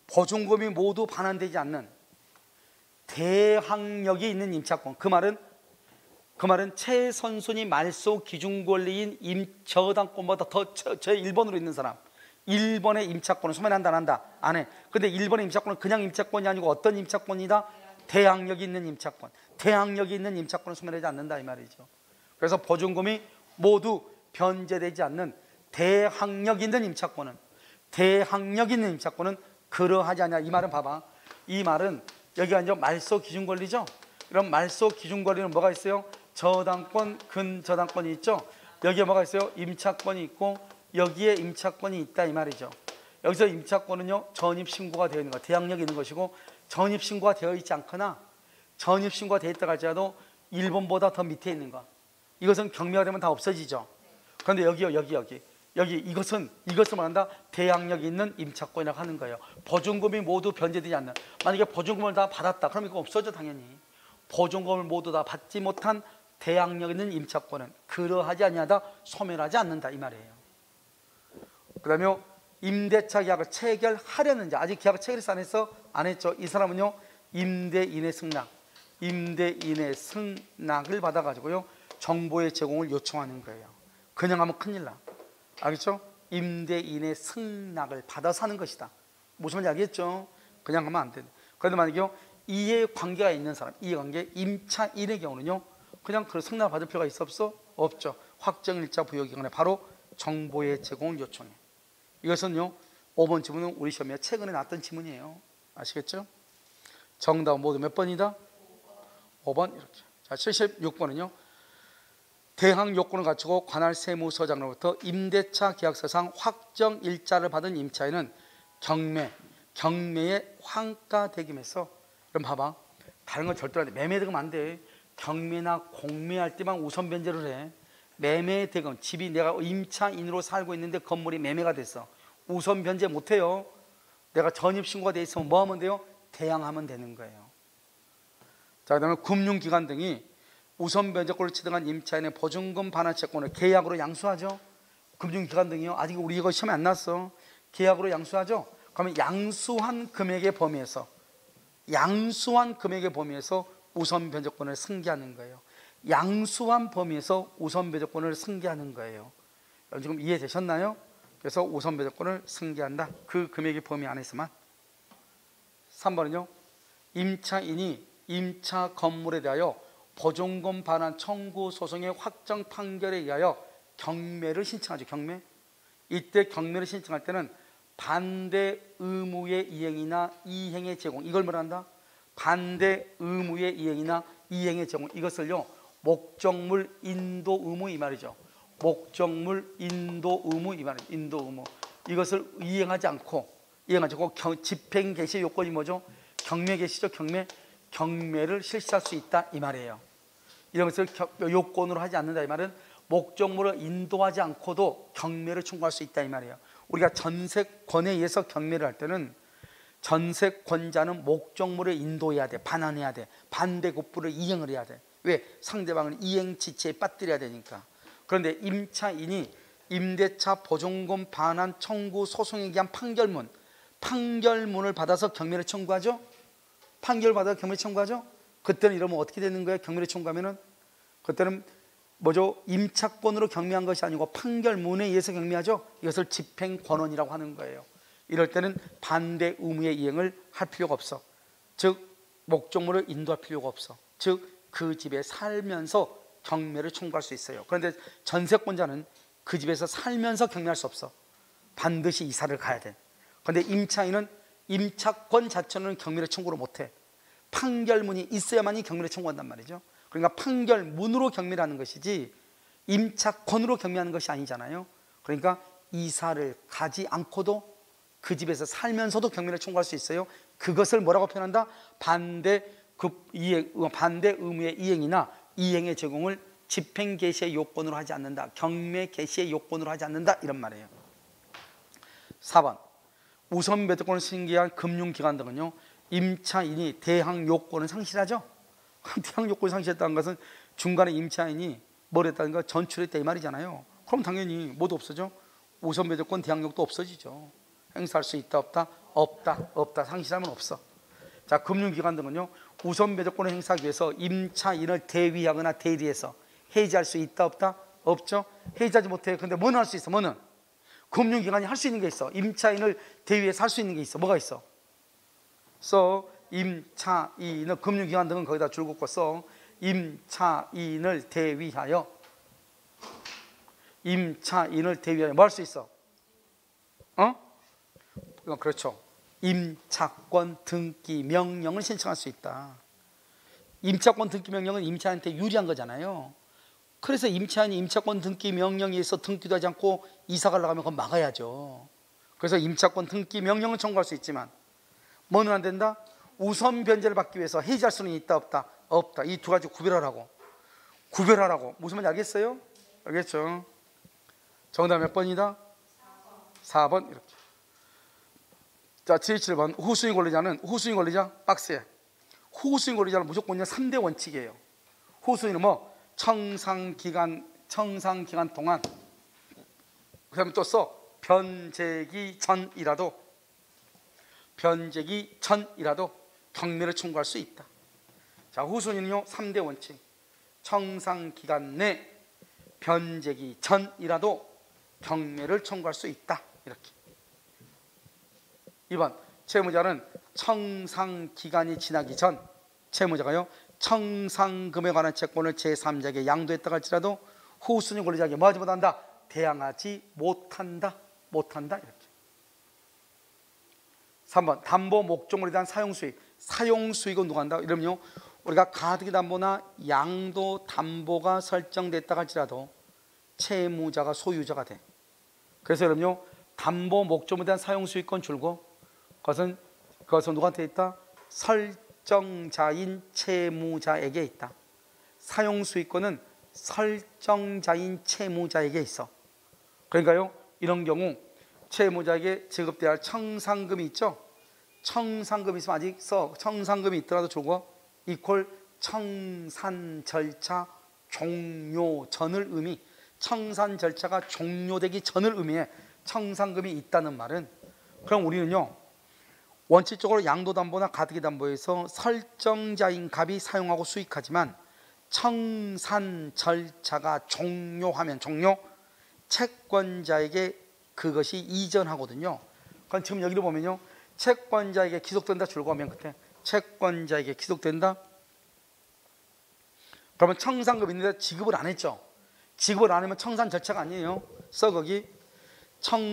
보증금이 모두 반환되지 않는 대항력이 있는 임차권, 그 말은 최선순위 말소 기준 권리인 저당권보다 더 제1번으로 있는 사람, 1번의 임차권은 소멸한다 안 한다? 안 해. 근데 1번의 임차권은 그냥 임차권이 아니고 어떤 임차권이다? 대항력이 있는 임차권. 대항력이 있는 임차권은 소멸하지 않는다 이 말이죠. 그래서 보증금이 모두 변제되지 않는 대항력 있는 임차권은 그러하지 않냐. 이 말은 봐봐. 이 말은 여기가 이제 말소 기준 권리죠. 그럼 말소 기준 권리는 뭐가 있어요? 저당권, 근저당권이 있죠. 여기에 뭐가 있어요? 임차권이 있고 여기에 임차권이 있다 이 말이죠. 여기서 임차권은요 전입신고가 되어 있는 거, 대항력이 있는 것이고, 전입신고가 되어 있지 않거나 전입신고가 되어 있다고 할지라도 1번보다 더 밑에 있는 거, 이것은 경매가 되면 다 없어지죠. 그런데 여기 이것을 말한다. 대항력이 있는 임차권이라고 하는 거예요. 보증금이 모두 변제되지 않는, 만약에 보증금을 다 받았다 그럼 이거 없어져. 당연히 보증금을 모두 다 받지 못한 대항력 있는 임차권은 그러하지 아니하다, 소멸하지 않는다 이 말이에요. 그 다음에 임대차 계약을 체결하려는 자, 아직 계약을 체결해서 안 했죠. 이 사람은요 임대인의 승낙을 받아가지고요 정보의 제공을 요청하는 거예요. 그냥 하면 큰일 나. 알겠죠? 임대인의 승낙을 받아서 하는 것이다. 무슨 말인지 알겠죠? 그냥 하면 안 돼. 그런데 만약에 이해관계가 있는 사람, 이해관계 임차인의 경우는요 그냥 그 승낙을 받을 필요가 있어 없어? 없죠. 확정일자 부여기간에 바로 정보의 제공을 요청해. 이것은요 5번 지문은 우리 시험에 최근에 나왔던 지문이에요. 아시겠죠? 정답은 모두 몇 번이다? 5번 이렇게. 자, 76번은요 대항 요건을 갖추고 관할 세무서장으로부터 임대차 계약서상 확정 일자를 받은 임차인은 경매의 환가대금에서, 그럼 봐봐, 다른 건 절대로 안 돼. 매매대금 안 돼. 경매나 공매할 때만 우선 변제를 해. 매매대금, 집이 내가 임차인으로 살고 있는데 건물이 매매가 됐어. 우선 변제 못 해요. 내가 전입신고가 돼 있으면 뭐 하면 돼요? 대항하면 되는 거예요. 자, 그 다음에 금융기관 등이 우선 변제권을 취득한 임차인의 보증금 반환 채권을 계약으로 양수하죠. 금융기관 등이요. 아직 우리 이거 시험에 안 났어. 계약으로 양수하죠. 그러면 양수한 금액의 범위에서 우선 변제권을 승계하는 거예요. 양수한 범위에서 우선 변제권을 승계하는 거예요. 지금 이해되셨나요? 그래서 우선 변제권을 승계한다. 그 금액의 범위 안에서만. 3번은요. 임차인이 임차 건물에 대하여 보증금 반환 청구 소송의 확정 판결에 의하여 경매를 신청하죠. 경매. 이때 경매를 신청할 때는 반대 의무의 이행이나 이행의 제공, 이걸 뭐란다? 반대 의무의 이행이나 이행의 제공, 이것을요 목적물 인도 의무 이 말이죠. 목적물 인도 의무 이 말이죠. 인도 의무. 이것을 이행하지 않고 집행 개시 요건이 뭐죠? 경매 개시죠. 경매를 실시할 수 있다 이 말이에요. 이런 것을 요건으로 하지 않는다 이 말은 목적물을 인도하지 않고도 경매를 청구할 수 있다 이 말이에요. 우리가 전세권에 의해서 경매를 할 때는 전세권자는 목적물을 인도해야 돼, 반환해야 돼, 반대급부를 이행을 해야 돼. 왜? 상대방을 이행 지체에 빠뜨려야 되니까. 그런데 임차인이 임대차 보증금 반환 청구 소송에 대한 판결문을 받아서 경매를 청구하죠. 판결을 받아서 경매를 청구하죠. 그때는 이러면 어떻게 되는 거예요? 경매를 청구하면은 그때는 뭐죠? 임차권으로 경매한 것이 아니고 판결문에 의해서 경매하죠. 이것을 집행권원이라고 하는 거예요. 이럴 때는 반대 의무의 이행을 할 필요가 없어. 즉 목적물을 인도할 필요가 없어. 즉 그 집에 살면서 경매를 청구할 수 있어요. 그런데 전세권자는 그 집에서 살면서 경매할 수 없어. 반드시 이사를 가야 돼. 그런데 임차인은 임차권 자체는 경매를 청구를 못해. 판결문이 있어야만이 경매를 청구한단 말이죠. 그러니까 판결문으로 경매하는 것이지 임차권으로 경매하는 것이 아니잖아요. 그러니까 이사를 가지 않고도 그 집에서 살면서도 경매를 청구할 수 있어요. 그것을 뭐라고 표현한다? 반대 의무의 이행이나 이행의 제공을 집행 개시의 요건으로 하지 않는다. 경매 개시의 요건으로 하지 않는다. 이런 말이에요. 4번 우선 매도권을 승계한 금융기관 등은요, 임차인이 대항 요건을 상실하죠. 대항 요건을 상실했다는 것은 중간에 임차인이 뭘 했다는 거, 전출했다 이 말이잖아요. 그럼 당연히 모두 없어져. 우선 매도권 대항력도 없어지죠. 행사할 수 있다 없다? 없다. 상실하면 없어. 자, 금융기관 등은요, 우선 매도권을 행사하기 위해서 임차인을 대위하거나 대리해서 해지할 수 있다 없다? 없죠. 해지하지 못해. 근데 뭐는 할 수 있어? 뭐는? 금융기관이 할 수 있는 게 있어. 임차인을 대위해서 할 수 있는 게 있어. 뭐가 있어? 임차인을, 금융기관 등은 거기다 줄 긋고 써. 임차인을 대위하여 뭐 할 수 있어? 그렇죠. 임차권 등기 명령을 신청할 수 있다. 임차권 등기 명령은 임차인한테 유리한 거잖아요. 그래서 임차인이 임차권 등기 명령에 의해서 등기도 하지 않고 이사 가려고 하면 그건 막아야죠. 그래서 임차권 등기 명령을 청구할 수 있지만 뭐는 안 된다? 우선 변제를 받기 위해서 해지할 수는 있다 없다? 없다. 이 두 가지 구별하라고. 무슨 말인지 알겠어요? 알겠죠? 정답 몇 번이다? 4번. 이렇게. 자, 77번 후수인 권리자 박스에. 후수인 권리자는 무조건 3대 원칙이에요. 후수인은 뭐? 청산기간 동안, 그 다음에 또 써. 변제기 전이라도 경매를 청구할 수 있다. 자, 후수인은요 3대 원칙. 청산기간 내 변제기 전이라도 경매를 청구할 수 있다. 이렇게. 2번 채무자는 청산기간이 지나기 전 채무자가요 청산금에 관한 채권을 제3자에게 양도했다고 할지라도 후순위 권리자에게 뭐 하지 못한다? 대항하지 못한다. 이렇게. 3번 담보 목적물에 대한 사용수익은 누가 한다? 이러면요 우리가 가등기 담보나 양도 담보가 설정됐다고 할지라도 채무자가 소유자가 돼. 그래서 여러분요 담보 목적물에 대한 사용수익권 줄고 그것은 누구한테 있다? 설정자인 채무자에게 있다. 사용수익권은 설정자인 채무자에게 있어. 그러니까요 이런 경우 채무자에게 지급돼야 할 청산금이 있죠. 청산금이 있으면 아직 청산금이 있더라도 주고 이퀄 청산 절차 종료 전을 의미. 청산 절차가 종료되기 전을 의미해 청산금이 있다는 말은, 그럼 우리는요 원칙적으로 양도담보나 가등기담보에서 설정자인 갑이 사용하고 수익하지만 청산 절차가 종료하면 채권자에게 그것이 이전하거든요. 그럼 지금 여기를 보면요 채권자에게 기속된다 줄고 하면 끝에 채권자에게 기속된다. 그러면 청산금인데 지급을 안 했죠. 지급을 안 하면 청산 절차가 아니에요. 거기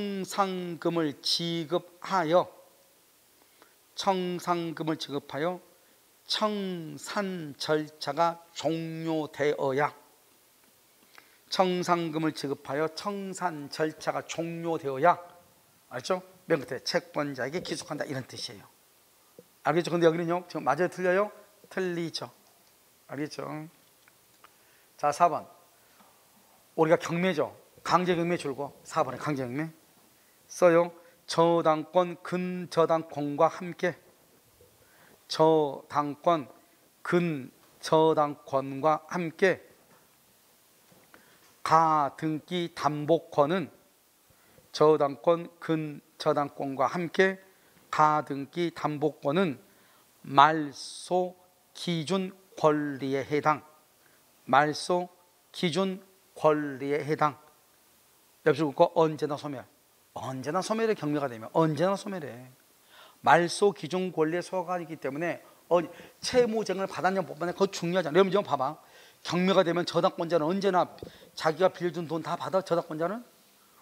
청산금을 지급하여 청산 절차가 종료되어야 알죠? 맨 끝에 채권자에게 기속한다 이런 뜻이에요. 알겠죠? 근데 여기는요 지금 맞아요 틀려요? 틀리죠. 알겠죠? 자 4번 우리가 경매죠. 강제경매 줄고 4번에 강제경매 써요. 저당권 근저당권과 함께 가등기 담보권은 근저당권과 함께 가등기 담보권은 말소 기준 권리에 해당. 옆줄 긋고 언제나 소멸에 경매가 되면 언제나 소멸해. 말소 기준 권리의 소관이기 때문에 채무쟁을 받았냐 못 받았냐 그거 중요하잖아. 여러분 좀 봐봐. 경매가 되면 저당권자는 언제나 자기가 빌려준 돈 다 받아. 저당권자는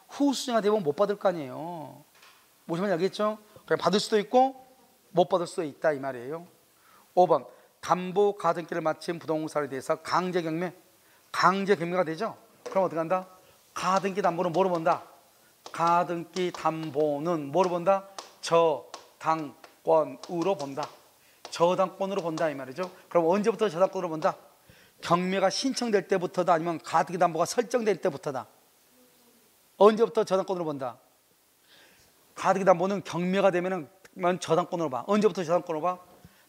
후수증가 되면 못 받을 거 아니에요. 무슨 말인지 알겠죠? 그냥 받을 수도 있고 못 받을 수도 있다 이 말이에요. 5번 담보 가등기를 마친 부동산에 대해서 강제경매가 되죠. 그럼 어떻게 한다? 가등기 담보는 뭐로 본다? 가등기 담보는 뭐로 본다? 저당권으로 본다. 저당권으로 본다 이 말이죠. 그럼 언제부터 저당권으로 본다? 경매가 신청될 때부터다, 아니면 가등기 담보가 설정될 때부터다. 언제부터 저당권으로 본다? 가등기 담보는 경매가 되면은 저당권으로 봐. 언제부터 저당권으로 봐?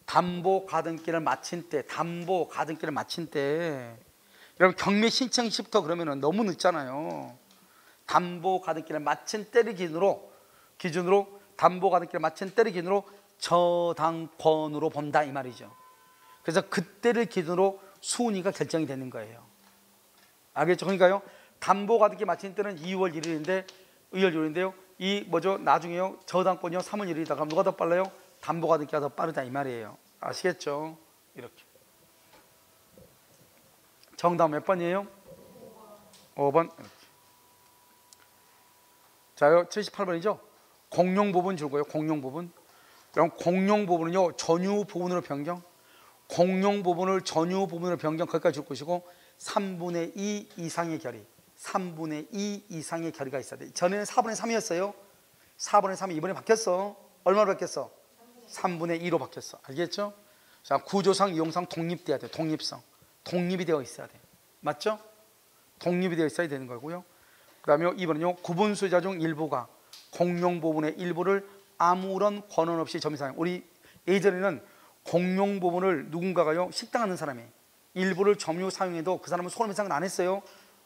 담보 가등기를 마친 때. 담보 가등기를 마친 때. 여러분 경매 신청 시부터 그러면은 너무 늦잖아요. 담보 가등기를 마친 때를 기준으로 담보 가등기를 마친 때를 기준으로 저당권으로 본다 이 말이죠. 그래서 그때를 기준으로 순위가 결정이 되는 거예요. 알겠죠? 그러니까요, 담보 가등기 마친 때는 2월 1일인데요. 이 뭐죠? 나중에요, 저당권이요 3월 1일이다. 그럼 누가 더 빨라요? 담보 가등기가 더 빠르다 이 말이에요. 아시겠죠? 이렇게. 정답 몇 번이에요? 5번. 이렇게. 자요, 78번이죠. 공용 부분 줄 거예요. 공용 부분. 그럼 공용 부분은요, 전유 부분으로 변경. 공용 부분을 전유 부분으로 변경, 거기까지 줄 것이고 3분의 2 이상의 결의. 3분의 2 이상의 결의가 있어야 돼. 전에는 4분의 3이었어요. 4분의 3이 이번에 바뀌었어. 얼마로 바뀌었어? 3분의 2로 바뀌었어. 알겠죠? 자, 구조상, 이용상 독립돼야 돼. 독립성. 독립이 되어 있어야 돼. 맞죠? 독립이 되어 있어야 되는 거고요. 그 다음에 2번은요, 구분 소유자 중 일부가 공용 부분의 일부를 아무런 권한 없이 점유 사용. 우리 예전에는 공용 부분을 누군가가요, 식당 하는 사람이 일부를 점유 사용해도 그 사람은 손해배상을 안 했어요.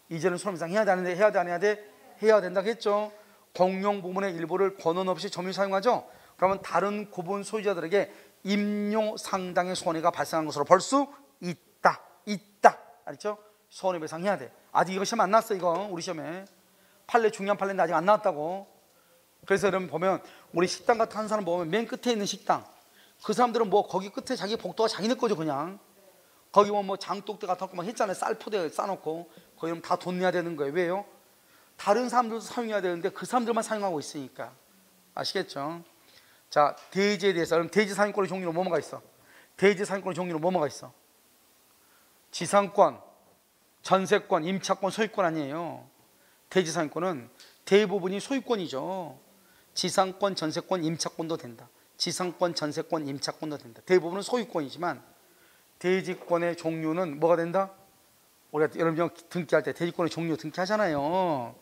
이제는 손해배상 해야 되는데, 해야 돼 안 해야 돼? 해야 된다고 했죠. 공용 부분의 일부를 권한 없이 점유 사용하죠. 그러면 다른 구분 소유자들에게 임용 상당의 손해가 발생한 것으로 볼 수 있다. 알죠? 손해배상 해야 돼. 아직 이거 시험 안 나왔어. 이거 우리 시험에 판례, 중요한 판례인데 아직 안 나왔다고. 그래서 여러분 보면 우리 식당 같은 한 사람 보면 맨 끝에 있는 식당, 그 사람들은 뭐 거기 끝에 자기 복도가 자기네 거죠. 그냥 거기 뭐 장독대 같은 거 막 했잖아요. 쌀포대 싸놓고 거기 다 돈 내야 되는 거예요. 왜요? 다른 사람들도 사용해야 되는데 그 사람들만 사용하고 있으니까. 아시겠죠? 자, 대지에 대해서, 그럼 대지 사용권의 종류로 뭐가 있어? 대지 사용권의 종류로 뭐가 있어? 지상권, 전세권, 임차권, 소유권 아니에요. 대지 사용권은 대부분이 소유권이죠. 지상권, 전세권, 임차권도 된다. 지상권, 전세권, 임차권도 된다. 대부분은 소유권이지만 대지권의 종류는 뭐가 된다? 우리가 여러분 등기할 때 대지권의 종류 등기하잖아요.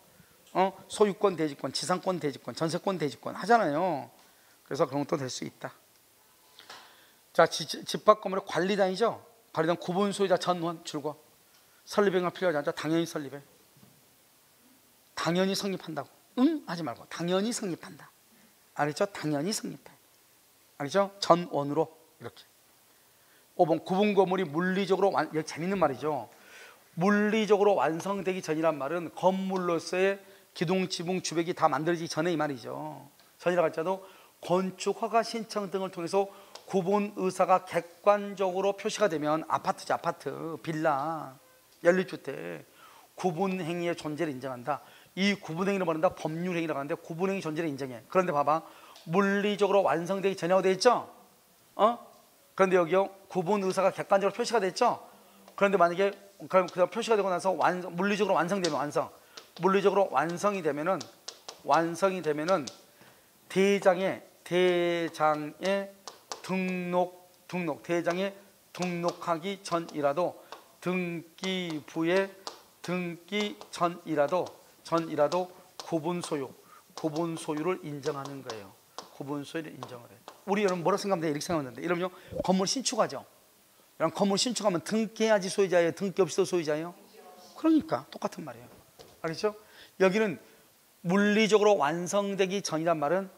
소유권 대지권, 지상권 대지권, 전세권 대지권 하잖아요. 그래서 그런 것도 될 수 있다. 자, 집합 건물의 관리단이죠. 관리단 구분 소유자 전원 줄거. 설립행위가 필요하지 않죠? 당연히 설립해. 당연히 성립한다고. 응? 하지 말고 당연히 성립한다. 알겠죠? 당연히 성립해. 알겠죠? 전원으로 이렇게. 5번 구분 건물이 물리적으로 여기 재밌는 말이죠. 물리적으로 완성되기 전이란 말은 건물로서의 기둥, 지붕, 주백이 다 만들어지기 전에 이 말이죠. 전이라 할지라도 건축 허가 신청 등을 통해서 구분 의사가 객관적으로 표시가 되면 아파트죠. 아파트, 빌라, 연립주택 구분 행위의 존재를 인정한다. 이 구분 행위를 말한다 법률 행위라고 하는데 구분 행위 존재를 인정해. 그런데 봐봐, 물리적으로 완성되기 전이라고 되어 있죠. 그런데 여기요, 구분 의사가 객관적으로 표시가 됐죠. 그런데 만약에 그럼 표시가 되고 나서 물리적으로 완성되면 물리적으로 완성이 되면은 대장에 대장에 등록하기 전이라도 등기 전이라도 구분 소유를 인정하는 거예요. 구분 소유를 인정을 해. 우리 여러분 뭐라고 생각하면 돼? 이렇게 생각하면 되는데, 여러분요, 건물 신축하죠. 여러분 건물 신축하면 등기해야지 소유자예요? 등기 없이도 소유자예요? 그러니까 똑같은 말이에요. 알겠죠? 여기는 물리적으로 완성되기 전이란 말은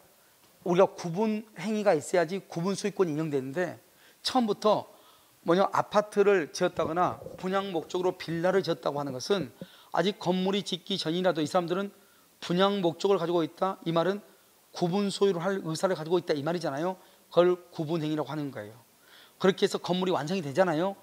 우리가 구분 행위가 있어야지 구분 소유권이 인정되는데, 처음부터 아파트를 지었다거나 분양 목적으로 빌라를 지었다고 하는 것은 아직 건물이 짓기 전이라도 이 사람들은 분양 목적을 가지고 있다. 이 말은 구분 소유를 할 의사를 가지고 있다 이 말이잖아요. 그걸 구분 행위라고 하는 거예요. 그렇게 해서 건물이 완성이 되잖아요.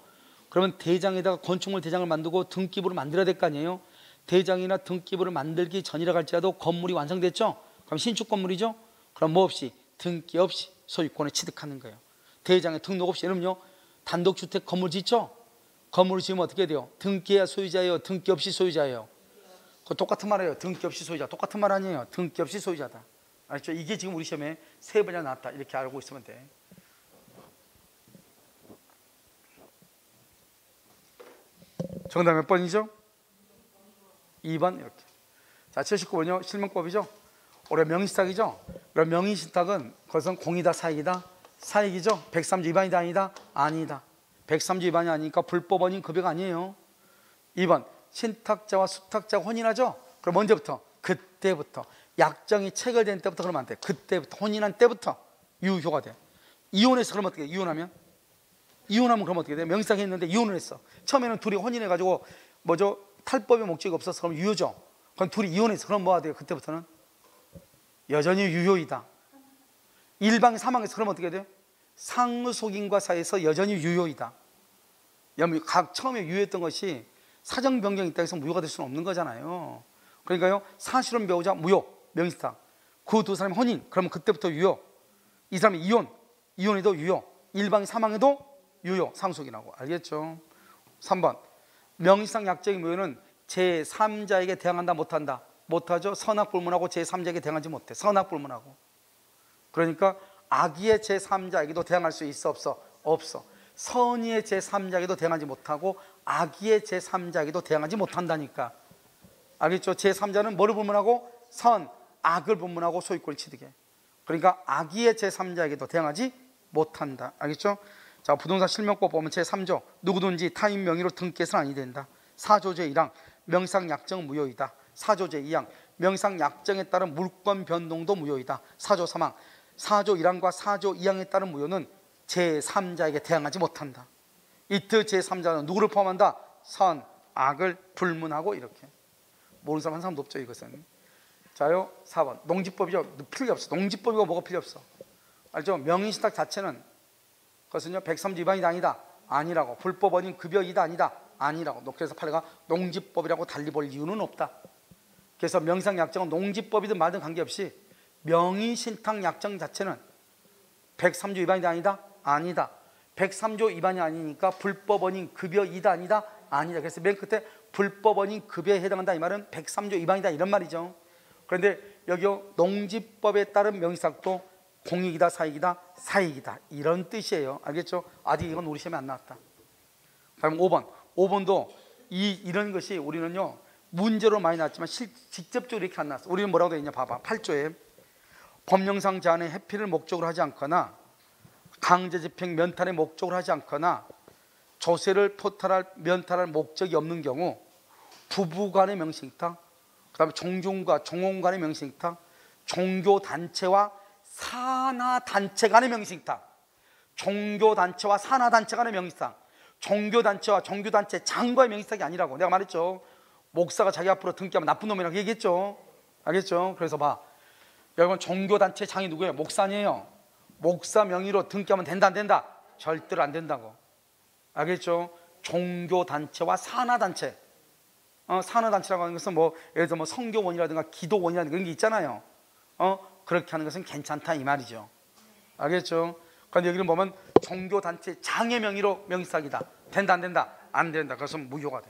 그러면 대장에다가 건축물 대장을 만들고 등기부를 만들어야 될 거 아니에요. 대장이나 등기부를 만들기 전이라 할지라도 건물이 완성됐죠. 그럼 신축 건물이죠. 그럼 뭐 없이, 등기 없이 소유권을 취득하는 거예요. 대장에 등록 없이. 여러분요, 단독주택 건물 짓죠? 건물을 지으면 어떻게 돼요? 등기해야 소유자예요? 등기 없이 소유자예요? 그거 똑같은 말이에요. 등기 없이 소유자. 똑같은 말 아니에요. 등기 없이 소유자다. 알죠? 이게 지금 우리 시험에 3번이나 나왔다. 이렇게 알고 있으면 돼. 정답 몇 번이죠? 2번 이렇게. 자, 79번이요. 실명법이죠. 올해 명의신탁이죠. 그럼 명의신탁은 그것은 공이다 사익이다? 사익이죠. 103조 위반이다 아니다? 아니다. 103조 위반이 아니니까 불법 원인 급여가 아니에요. 2번 신탁자와 수탁자가 혼인하죠. 그럼 언제부터? 그때부터. 약정이 체결된 때부터 그러면 안 돼. 그때부터 혼인한 때부터 유효가 돼. 이혼해서 그러면 어떻게 돼? 이혼하면 그러면 어떻게 돼? 명의상이 했는데 이혼을 했어. 처음에는 둘이 혼인해가지고 뭐죠? 탈법의 목적이 없어서 그럼 유효죠. 그럼 둘이 이혼해서 그럼 뭐가 돼요? 그때부터는 여전히 유효이다. 일방이 사망해서 그러면 어떻게 돼요? 상속인과 사이에서 여전히 유효이다. 각 처음에 유효했던 것이 사정 변경이 있다고 해서 무효가 될 수는 없는 거잖아요. 그러니까요, 사실혼 배우자 무효, 명의신탁. 그 두 사람이 혼인, 그러면 그때부터 유효. 이 사람이 이혼해도 유효. 일방이 사망해도 유효, 상속인하고. 알겠죠? 3번 명의상 약정의 무효는 제3자에게 대항한다 못한다? 못하죠. 선악불문하고 제3자에게 대항하지 못해. 선악불문하고. 그러니까 악의의 제3자에게도 대항할 수 있어 없어? 없어. 선의의 제3자에게도 대항하지 못하고 악의의 제3자에게도 대항하지 못한다니까. 알겠죠? 제3자는 뭐를 불문하고? 선, 악을 불문하고 소유권을 취득해. 그러니까 악의의 제3자에게도 대항하지 못한다. 알겠죠? 자, 부동산 실명법 보면 제3조 누구든지 타인 명의로 등기해서는 아니 된다. 4조 제1항 명의상 약정 무효이다. 4조 제2항 명의상 약정에 따른 물권 변동도 무효이다. 4조 3항 4조 1항과 4조 2항에 따른 무효는 제3자에게 대항하지 못한다. 이때 제3자는 누구를 포함한다? 선, 악을 불문하고. 이렇게 모르는 사람 한 사람도 없죠. 이것은. 자요, 4번 농지법이죠. 필요 없어. 농지법이고 뭐가 필요 없어. 알죠? 명의신탁 자체는 그것은요 103조 위반이다 아니다? 아니라고. 불법 원인 급여이다 아니다? 아니라고. 그래서 판례가 농지법이라고 달리 볼 이유는 없다. 그래서 명의상 약정은 농지법이든 말든 관계없이 명의신탁 약정 자체는 103조 위반이다 아니다? 아니다. 103조 위반이 아니니까 불법 원인 급여이다 아니다? 아니다. 그래서 맨 끝에 불법 원인 급여에 해당한다 이 말은 103조 위반이다 이런 말이죠. 그런데 여기요 농지법에 따른 명의신탁도 공익이다 사익이다? 사익이다 이런 뜻이에요. 알겠죠? 아직 이건 우리 시험에 안 나왔다. 다음 5번도 이런 것이 우리는요 문제로 많이 나왔지만 직접적으로 이렇게 안 나왔어. 우리는 뭐라고 되어 있냐 봐봐. 8조에 법령상 제한의 해피를 목적으로 하지 않거나 강제집행 면탈의 목적으로 하지 않거나 조세를 면탈할 목적이 없는 경우 부부간의 명의신탁, 그 다음에 종중과 종혼간의 명의신탁, 종교단체와 산하단체 간의 명의신탁, 종교단체와 산하단체 간의 명의신탁, 종교단체와 종교단체 장과의 명의신탁이 아니라고. 내가 말했죠. 목사가 자기 앞으로 등기하면 나쁜 놈이라고 얘기했죠. 알겠죠? 그래서 봐, 여러분 종교단체 장이 누구예요? 목사 아니에요. 목사 명의로 등기하면 된다 안 된다? 절대로 안 된다고. 알겠죠? 종교단체와 산하단체. 산하단체라고 하는 것은 뭐 예를 들어 뭐 성교원이라든가 기도원이라든가 그런 게 있잖아요. 그렇게 하는 것은 괜찮다 이 말이죠. 알겠죠? 그런데 여기는 보면 종교단체 장의 명의로 명의신탁이다. 된다 안 된다? 안 된다. 그것은 무효가 돼.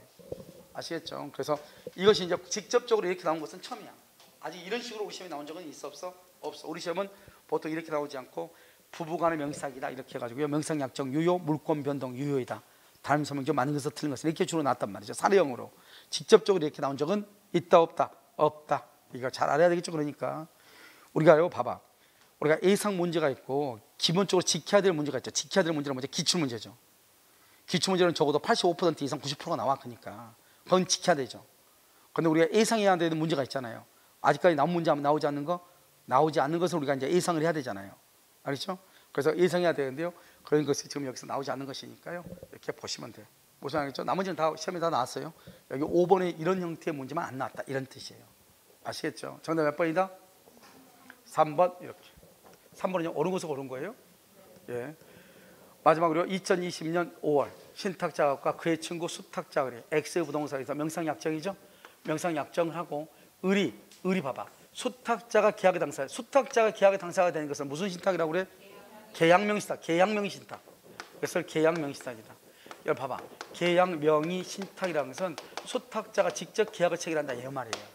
아시겠죠? 그래서 이것이 이제 직접적으로 이렇게 나온 것은 처음이야. 아직 이런 식으로 우리 시험에 나온 적은 있어 없어? 없어. 우리 시험은 보통 이렇게 나오지 않고 부부간의 명의신탁이다 이렇게 해가지고요 명의상 약정 유효, 물권 변동 유효이다. 다른 설명 좀 많은 것에서 틀린 것을 이렇게 주로 나왔단 말이죠. 사례형으로. 직접적으로 이렇게 나온 적은 있다 없다? 없다. 이거 잘 알아야 되겠죠. 그러니까 우리가요 봐봐. 우리가 예상 문제가 있고 기본적으로 지켜야 될 문제가 있죠. 지켜야 될 문제는 뭐죠? 기출문제죠. 기출문제는 적어도 85% 이상 90%가 나와. 그러니까 그건 지켜야 되죠. 그런데 우리가 예상해야 되는 문제가 있잖아요. 아직까지 나온 문제 나오지 않는 거, 나오지 않는 것을 우리가 이제 예상을 해야 되잖아요. 알겠죠? 그래서 예상해야 되는데요. 그런 것이 지금 여기서 나오지 않는 것이니까요. 이렇게 보시면 돼요. 무슨 알겠죠? 나머지는 다 시험에 다 나왔어요. 여기 5번에 이런 형태의 문제만 안 나왔다. 이런 뜻이에요. 아시겠죠? 정답 몇 번이다? 3번 이렇게. 3번은요 옳은 것을 고른 거예요. 예. 마지막으로 2020년 5월 신탁자금과 그의 친구 수탁자 의뢰 X부동산에서 명상약정이죠. 명상약정을 하고 의리 봐봐. 수탁자가 계약의 당사자. 수탁자가 계약의 당사자가 되는 것은 무슨 신탁이라고 그래? 계약명의신탁. 계약명의신탁. 그래서 계약 명의신탁이다. 여기 봐봐. 계약 명의 신탁이라는 것은 수탁자가 직접 계약을 체결한다 이 말이에요.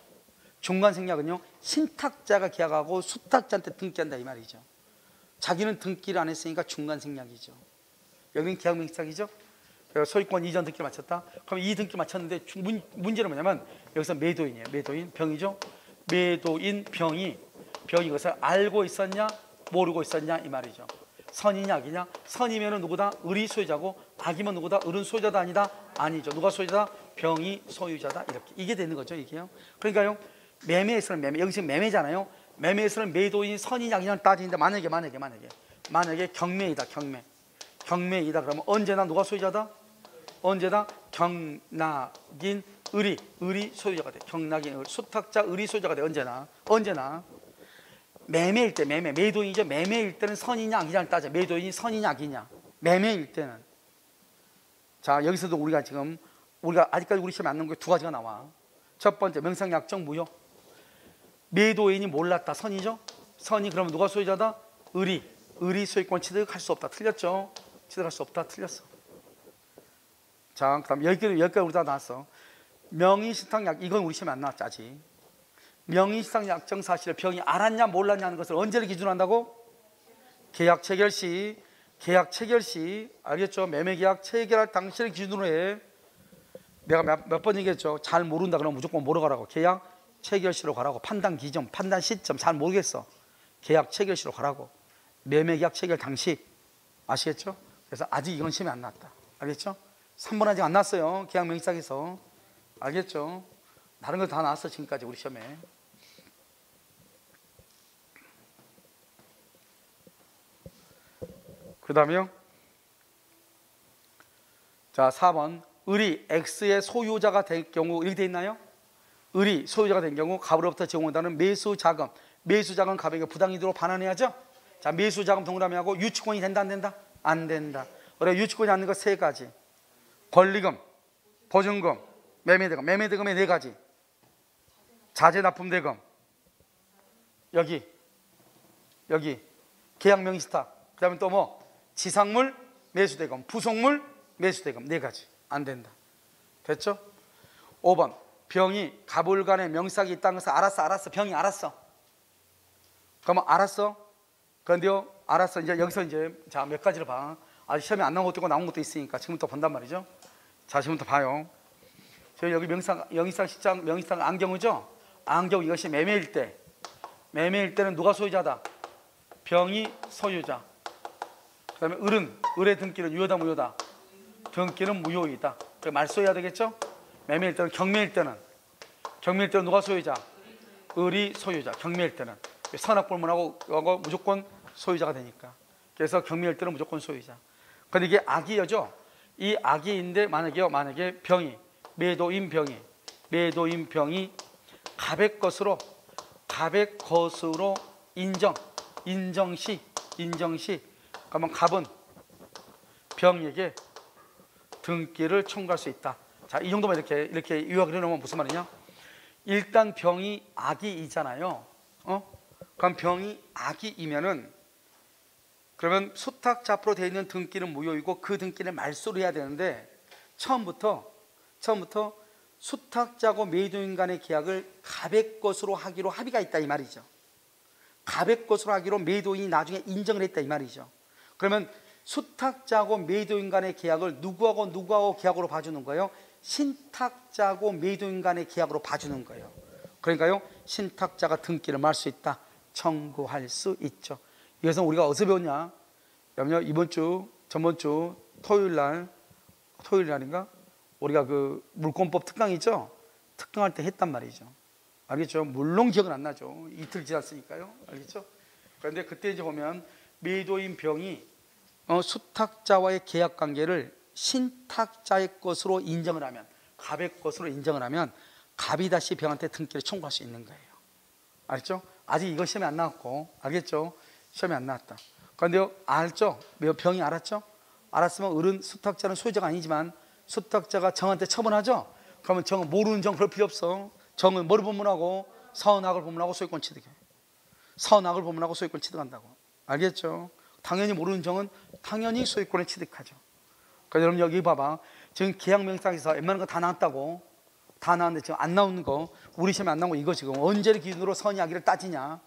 중간생략은요, 신탁자가 계약하고 수탁자한테 등기한다 이 말이죠. 자기는 등기를 안 했으니까 중간생략이죠. 여기는 계약 명의 신탁이죠. 소유권 이전 등기를 마쳤다. 그럼 이 등기 마쳤는데 문제는 뭐냐면 여기서 매도인이에요. 매도인 병이죠. 매도인 병이 이것을 알고 있었냐 모르고 있었냐 이 말이죠. 선이냐 악이냐. 선이면은 누구다? 을이 소유자고, 악이면 누구다? 을은 소유자다 아니다? 아니죠. 누가 소유자다? 병이 소유자다. 이렇게 이게 되는 거죠 이게요. 그러니까요, 매매에서는 매매, 여기 지금 매매잖아요. 매매에서는 매도인이 선이냐 악이냐를 따지는데 만약에 경매이다. 경매이다 그러면 언제나 누가 소유자다? 언제나 경락인 을이 소유자가 돼. 경락인 을, 수탁자 을이 소유자가 돼. 언제나 매매일 때 매도인이죠. 매매일 때는 선이냐 악이냐를 따져. 매도인이 선이냐 악이냐. 매매일 때는. 자, 여기서도 우리가 아직까지 우리 시험에 안 나온 게 두 가지가 나와. 첫 번째 명상약정 무효. 매도인이 몰랐다. 선이죠. 선이 그러면 누가 소유자다? 을이 소유권 취득할 수 없다. 틀렸죠. 취득할 수 없다. 틀렸어. 자, 그 다음 여기까지 우리 다 나왔어. 명의신탁약, 이건 우리 시험에 안 나왔지 아직. 명의신탁약정 사실을 병이 알았냐 몰랐냐 하는 것을 언제를 기준으로 한다고? 계약 체결 시, 알겠죠? 매매계약 체결할 당시를 기준으로 해. 내가 몇 번 얘기했죠. 잘 모른다 그러면 무조건 뭐로 가라고? 계약 체결 시로 가라고. 판단 기점, 판단 시점 잘 모르겠어. 계약 체결 시로 가라고. 매매계약 체결 당시. 아시겠죠? 그래서 아직 이건 시험에 안 나왔다. 알겠죠? 3번 아직 안 나왔어요. 계약 명의상에서. 알겠죠? 다른 거 다 나왔어 지금까지 우리 시험에. 그 다음에요. 자, 4번. 을이 X의 소유자가 될 경우 이렇게 돼 있나요? 을이 소유자가 된 경우 갑으로부터 제공한다는 매수자금. 매수자금 갑에게 부당이득으로 반환해야죠. 자, 매수자금 동그라미하고 유치권이 된다 안 된다? 안 된다. 그래, 유치권이 않는 거 세 가지. 권리금, 보증금, 매매대금. 매매대금의 네 가지. 자재납품대금. 여기 계약 명의신탁. 그 다음에 또 뭐? 지상물 매수대금, 부속물 매수대금. 네 가지. 안 된다. 됐죠? 5번. 병이 갑을간에 명의상이 있다는 것을 알았어. 병이 알았어. 그러면 알았어. 그런데요, 알았어. 이제 여기서 자, 몇 가지를 봐. 아직 시험에 안 나온 것도 있고 나온 것도 있으니까 지금부터 본단 말이죠. 자, 지금부터 봐요. 저희 여기 명의상 시장 명의상 안경이죠. 안경 이것이 매매일 때는 누가 소유자다? 병이 소유자. 그 다음에 을의 등기는 유효다 무효다? 등기는 무효이다. 말 써야 되겠죠? 매매일 때는 경매일 때는 누가 소유자? 을이 소유자. 경매일 때는 선악불문하고 무조건 소유자가 되니까. 그래서 경매일 때는 무조건 소유자. 근데 이게 악이죠. 이 악이인데 만약에 병이 매도인 병이 갑의 것으로 인정시 그러면 갑은 병에게 등기를 청구할 수 있다. 자, 이 정도만 이렇게 요약을 해놓으면 무슨 말이냐? 일단 병이 악이잖아요. 그럼 병이 악이면은 그러면 수탁자 앞으로 되어 있는 등기는 무효이고 그 등기는 말소를 해야 되는데 처음부터 수탁자고 매도인 간의 계약을 갑의 것으로 하기로 합의가 있다 이 말이죠. 갑의 것으로 하기로 매도인이 나중에 인정을 했다 이 말이죠. 그러면 수탁자고 매도인 간의 계약을 누구하고 계약으로 봐주는 거예요? 신탁자고 매도인 간의 계약으로 봐주는 거예요. 그러니까요, 신탁자가 등기를 말 수 있다. 청구할 수 있죠. 이것은 우리가 어디서 배웠냐? 이번 주, 전번 주 토요일 날인가? 우리가 그 물권법 특강 있죠? 특강할 때 했단 말이죠. 알겠죠? 물론 기억은 안 나죠. 이틀 지났으니까요. 알겠죠? 그런데 그때 보면 매도인 병이 수탁자와의 계약 관계를 신탁자의 것으로 인정을 하면, 갑의 것으로 인정을 하면 갑이 다시 병한테 등기를 청구할 수 있는 거예요. 알겠죠? 아직 이거 시험에 안 나왔고, 알겠죠? 시험에 안 나왔다. 그런데 알죠? 병이 알았죠? 알았으면 을은 수탁자는 소유자가 아니지만 수탁자가 정한테 처분하죠? 그러면 정은 모르는 정 그럴 필요 없어. 정은 뭐를 법문하고? 선악을 법문하고 소유권 취득해. 선악을 법문하고 소유권 취득한다고. 알겠죠? 당연히 모르는 정은 당연히 소유권을 취득하죠. 그러니까 여러분 여기 봐봐. 지금 계약명상에서 웬만한 거 다 나왔다고. 다 나왔는데 지금 안 나오는 거, 우리 시험에 안 나온 거 이거 지금 언제를 기준으로 선의 악의를 따지냐.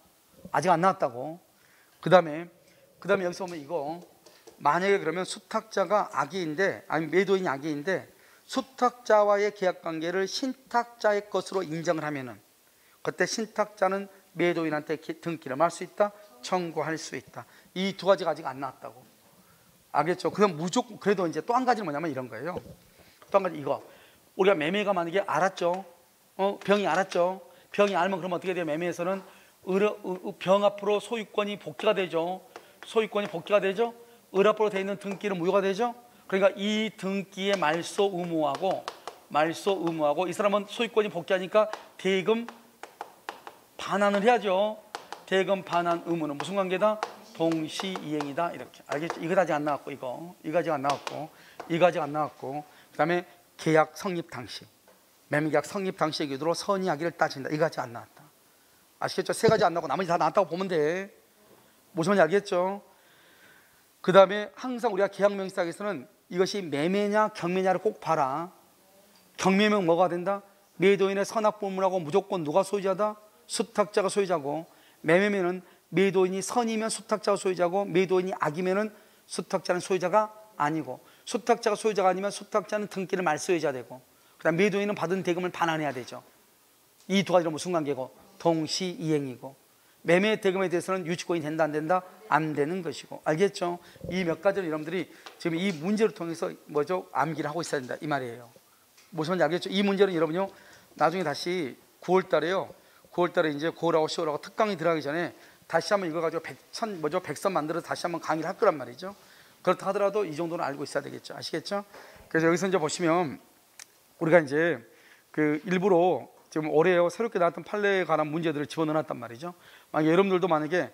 아직 안 나왔다고. 그 다음에 여기서 보면 이거 만약에 그러면 수탁자가 악의인데, 아니 매도인이 악의인데 수탁자와의 계약관계를 신탁자의 것으로 인정을 하면은 그때 신탁자는 매도인한테 등기를 할 수 있다, 청구할 수 있다. 이 두 가지가 아직 안 나왔다고. 알겠죠? 그럼 무조건. 그래도 이제 또 한 가지는 뭐냐면 이런 거예요. 또 한 가지 이거. 우리가 매매가 만약에 알았죠. 병이 알았죠. 병이 알면 그럼 어떻게 돼요? 매매에서는 병 앞으로 소유권이 복귀가 되죠. 소유권이 복귀가 되죠. 을 앞으로 되어 있는 등기는 무효가 되죠. 그러니까 이 등기의 말소 의무하고 이 사람은 소유권이 복귀하니까 대금 반환을 해야죠. 대금 반환 의무는 무슨 관계다? 동시이행이다. 이렇게. 알겠죠? 이거 아직 안 나왔고, 이거 아직 안 나왔고, 이거 아직 안 나왔고. 그 다음에 계약 성립 당시, 매매계약 성립 당시의 기준으로 선의 악의를 따진다. 이거 아직 안 나왔다. 아시겠죠? 세 가지 안 나오고 나머지 다 나왔다고 보면 돼. 무슨 말인지 알겠죠? 그 다음에 항상 우리가 계약명시상에서는 이것이 매매냐 경매냐를 꼭 봐라. 경매면 뭐가 된다? 매도인의 선악보물하고 무조건 누가 소유자다? 수탁자가 소유자고, 매매면은 매도인이 선이면 수탁자가 소유자고, 매도인이 악이면은 수탁자는 소유자가 아니고, 수탁자가 소유자가 아니면 수탁자는 등기를 말소유자 되고, 그 다음 매도인은 받은 대금을 반환해야 되죠. 이 두 가지로 무슨 관계고? 동시이행이고, 매매 대금에 대해서는 유치권이 된다 안 된다? 안 되는 것이고. 알겠죠? 이 몇 가지를 여러분들이 지금 이 문제를 통해서 뭐죠? 암기를 하고 있어야 된다 이 말이에요. 무슨 말인지 알겠죠? 이 문제는 여러분요 나중에 다시 9월달에요 9월달에 이제 9월하고 10월하고 특강이 들어가기 전에 다시 한번 이거 가지고 백선 만들어서 다시 한번 강의를 할 거란 말이죠. 그렇다 하더라도 이 정도는 알고 있어야 되겠죠. 아시겠죠? 그래서 여기서 이제 보시면 우리가 이제 그 일부러 지금 올해요 새롭게 나왔던 판례에 관한 문제들을 집어넣어놨단 말이죠. 만약에 여러분들도 만약에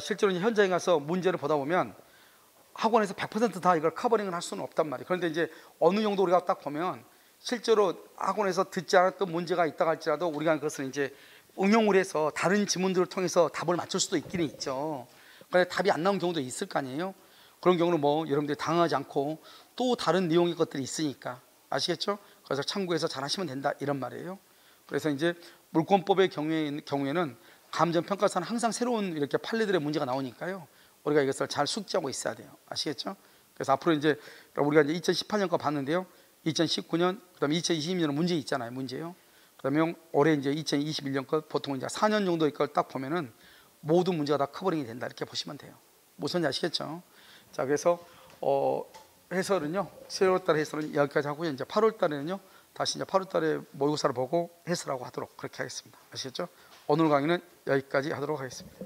실제로 현장에 가서 문제를 보다 보면 학원에서 100% 다 이걸 커버링을 할 수는 없단 말이에요. 그런데 이제 어느 정도 우리가 딱 보면 실제로 학원에서 듣지 않았던 문제가 있다 할지라도 우리가 그것을 이제 응용을 해서 다른 지문들을 통해서 답을 맞출 수도 있기는 있죠. 그런데 답이 안 나온 경우도 있을 거 아니에요. 그런 경우는 뭐 여러분들이 당하지 않고 또 다른 내용의 것들이 있으니까. 아시겠죠? 그래서 참고해서 잘 하시면 된다 이런 말이에요. 그래서 이제 물권법의 경우에는 감정평가사는 항상 새로운 이렇게 판례들의 문제가 나오니까요. 우리가 이것을 잘 숙지하고 있어야 돼요. 아시겠죠? 그래서 앞으로 이제 우리가 이제 2018년 거 봤는데요. 2019년, 그다음에 2022년은 문제 있잖아요. 문제요. 그다음에 올해 이제 2021년 거 보통 이제 4년 정도의 걸 딱 보면은 모든 문제가 다 커버링이 된다 이렇게 보시면 돼요. 무슨 아시겠죠? 자, 그래서 해설은요. 7월달 해설은 여기까지 하고요. 이제 8월달에는요. 다시 이제 8월달에 모의고사를 보고 해설하고 하도록 그렇게 하겠습니다. 아시겠죠? 오늘 강의는 여기까지 하도록 하겠습니다.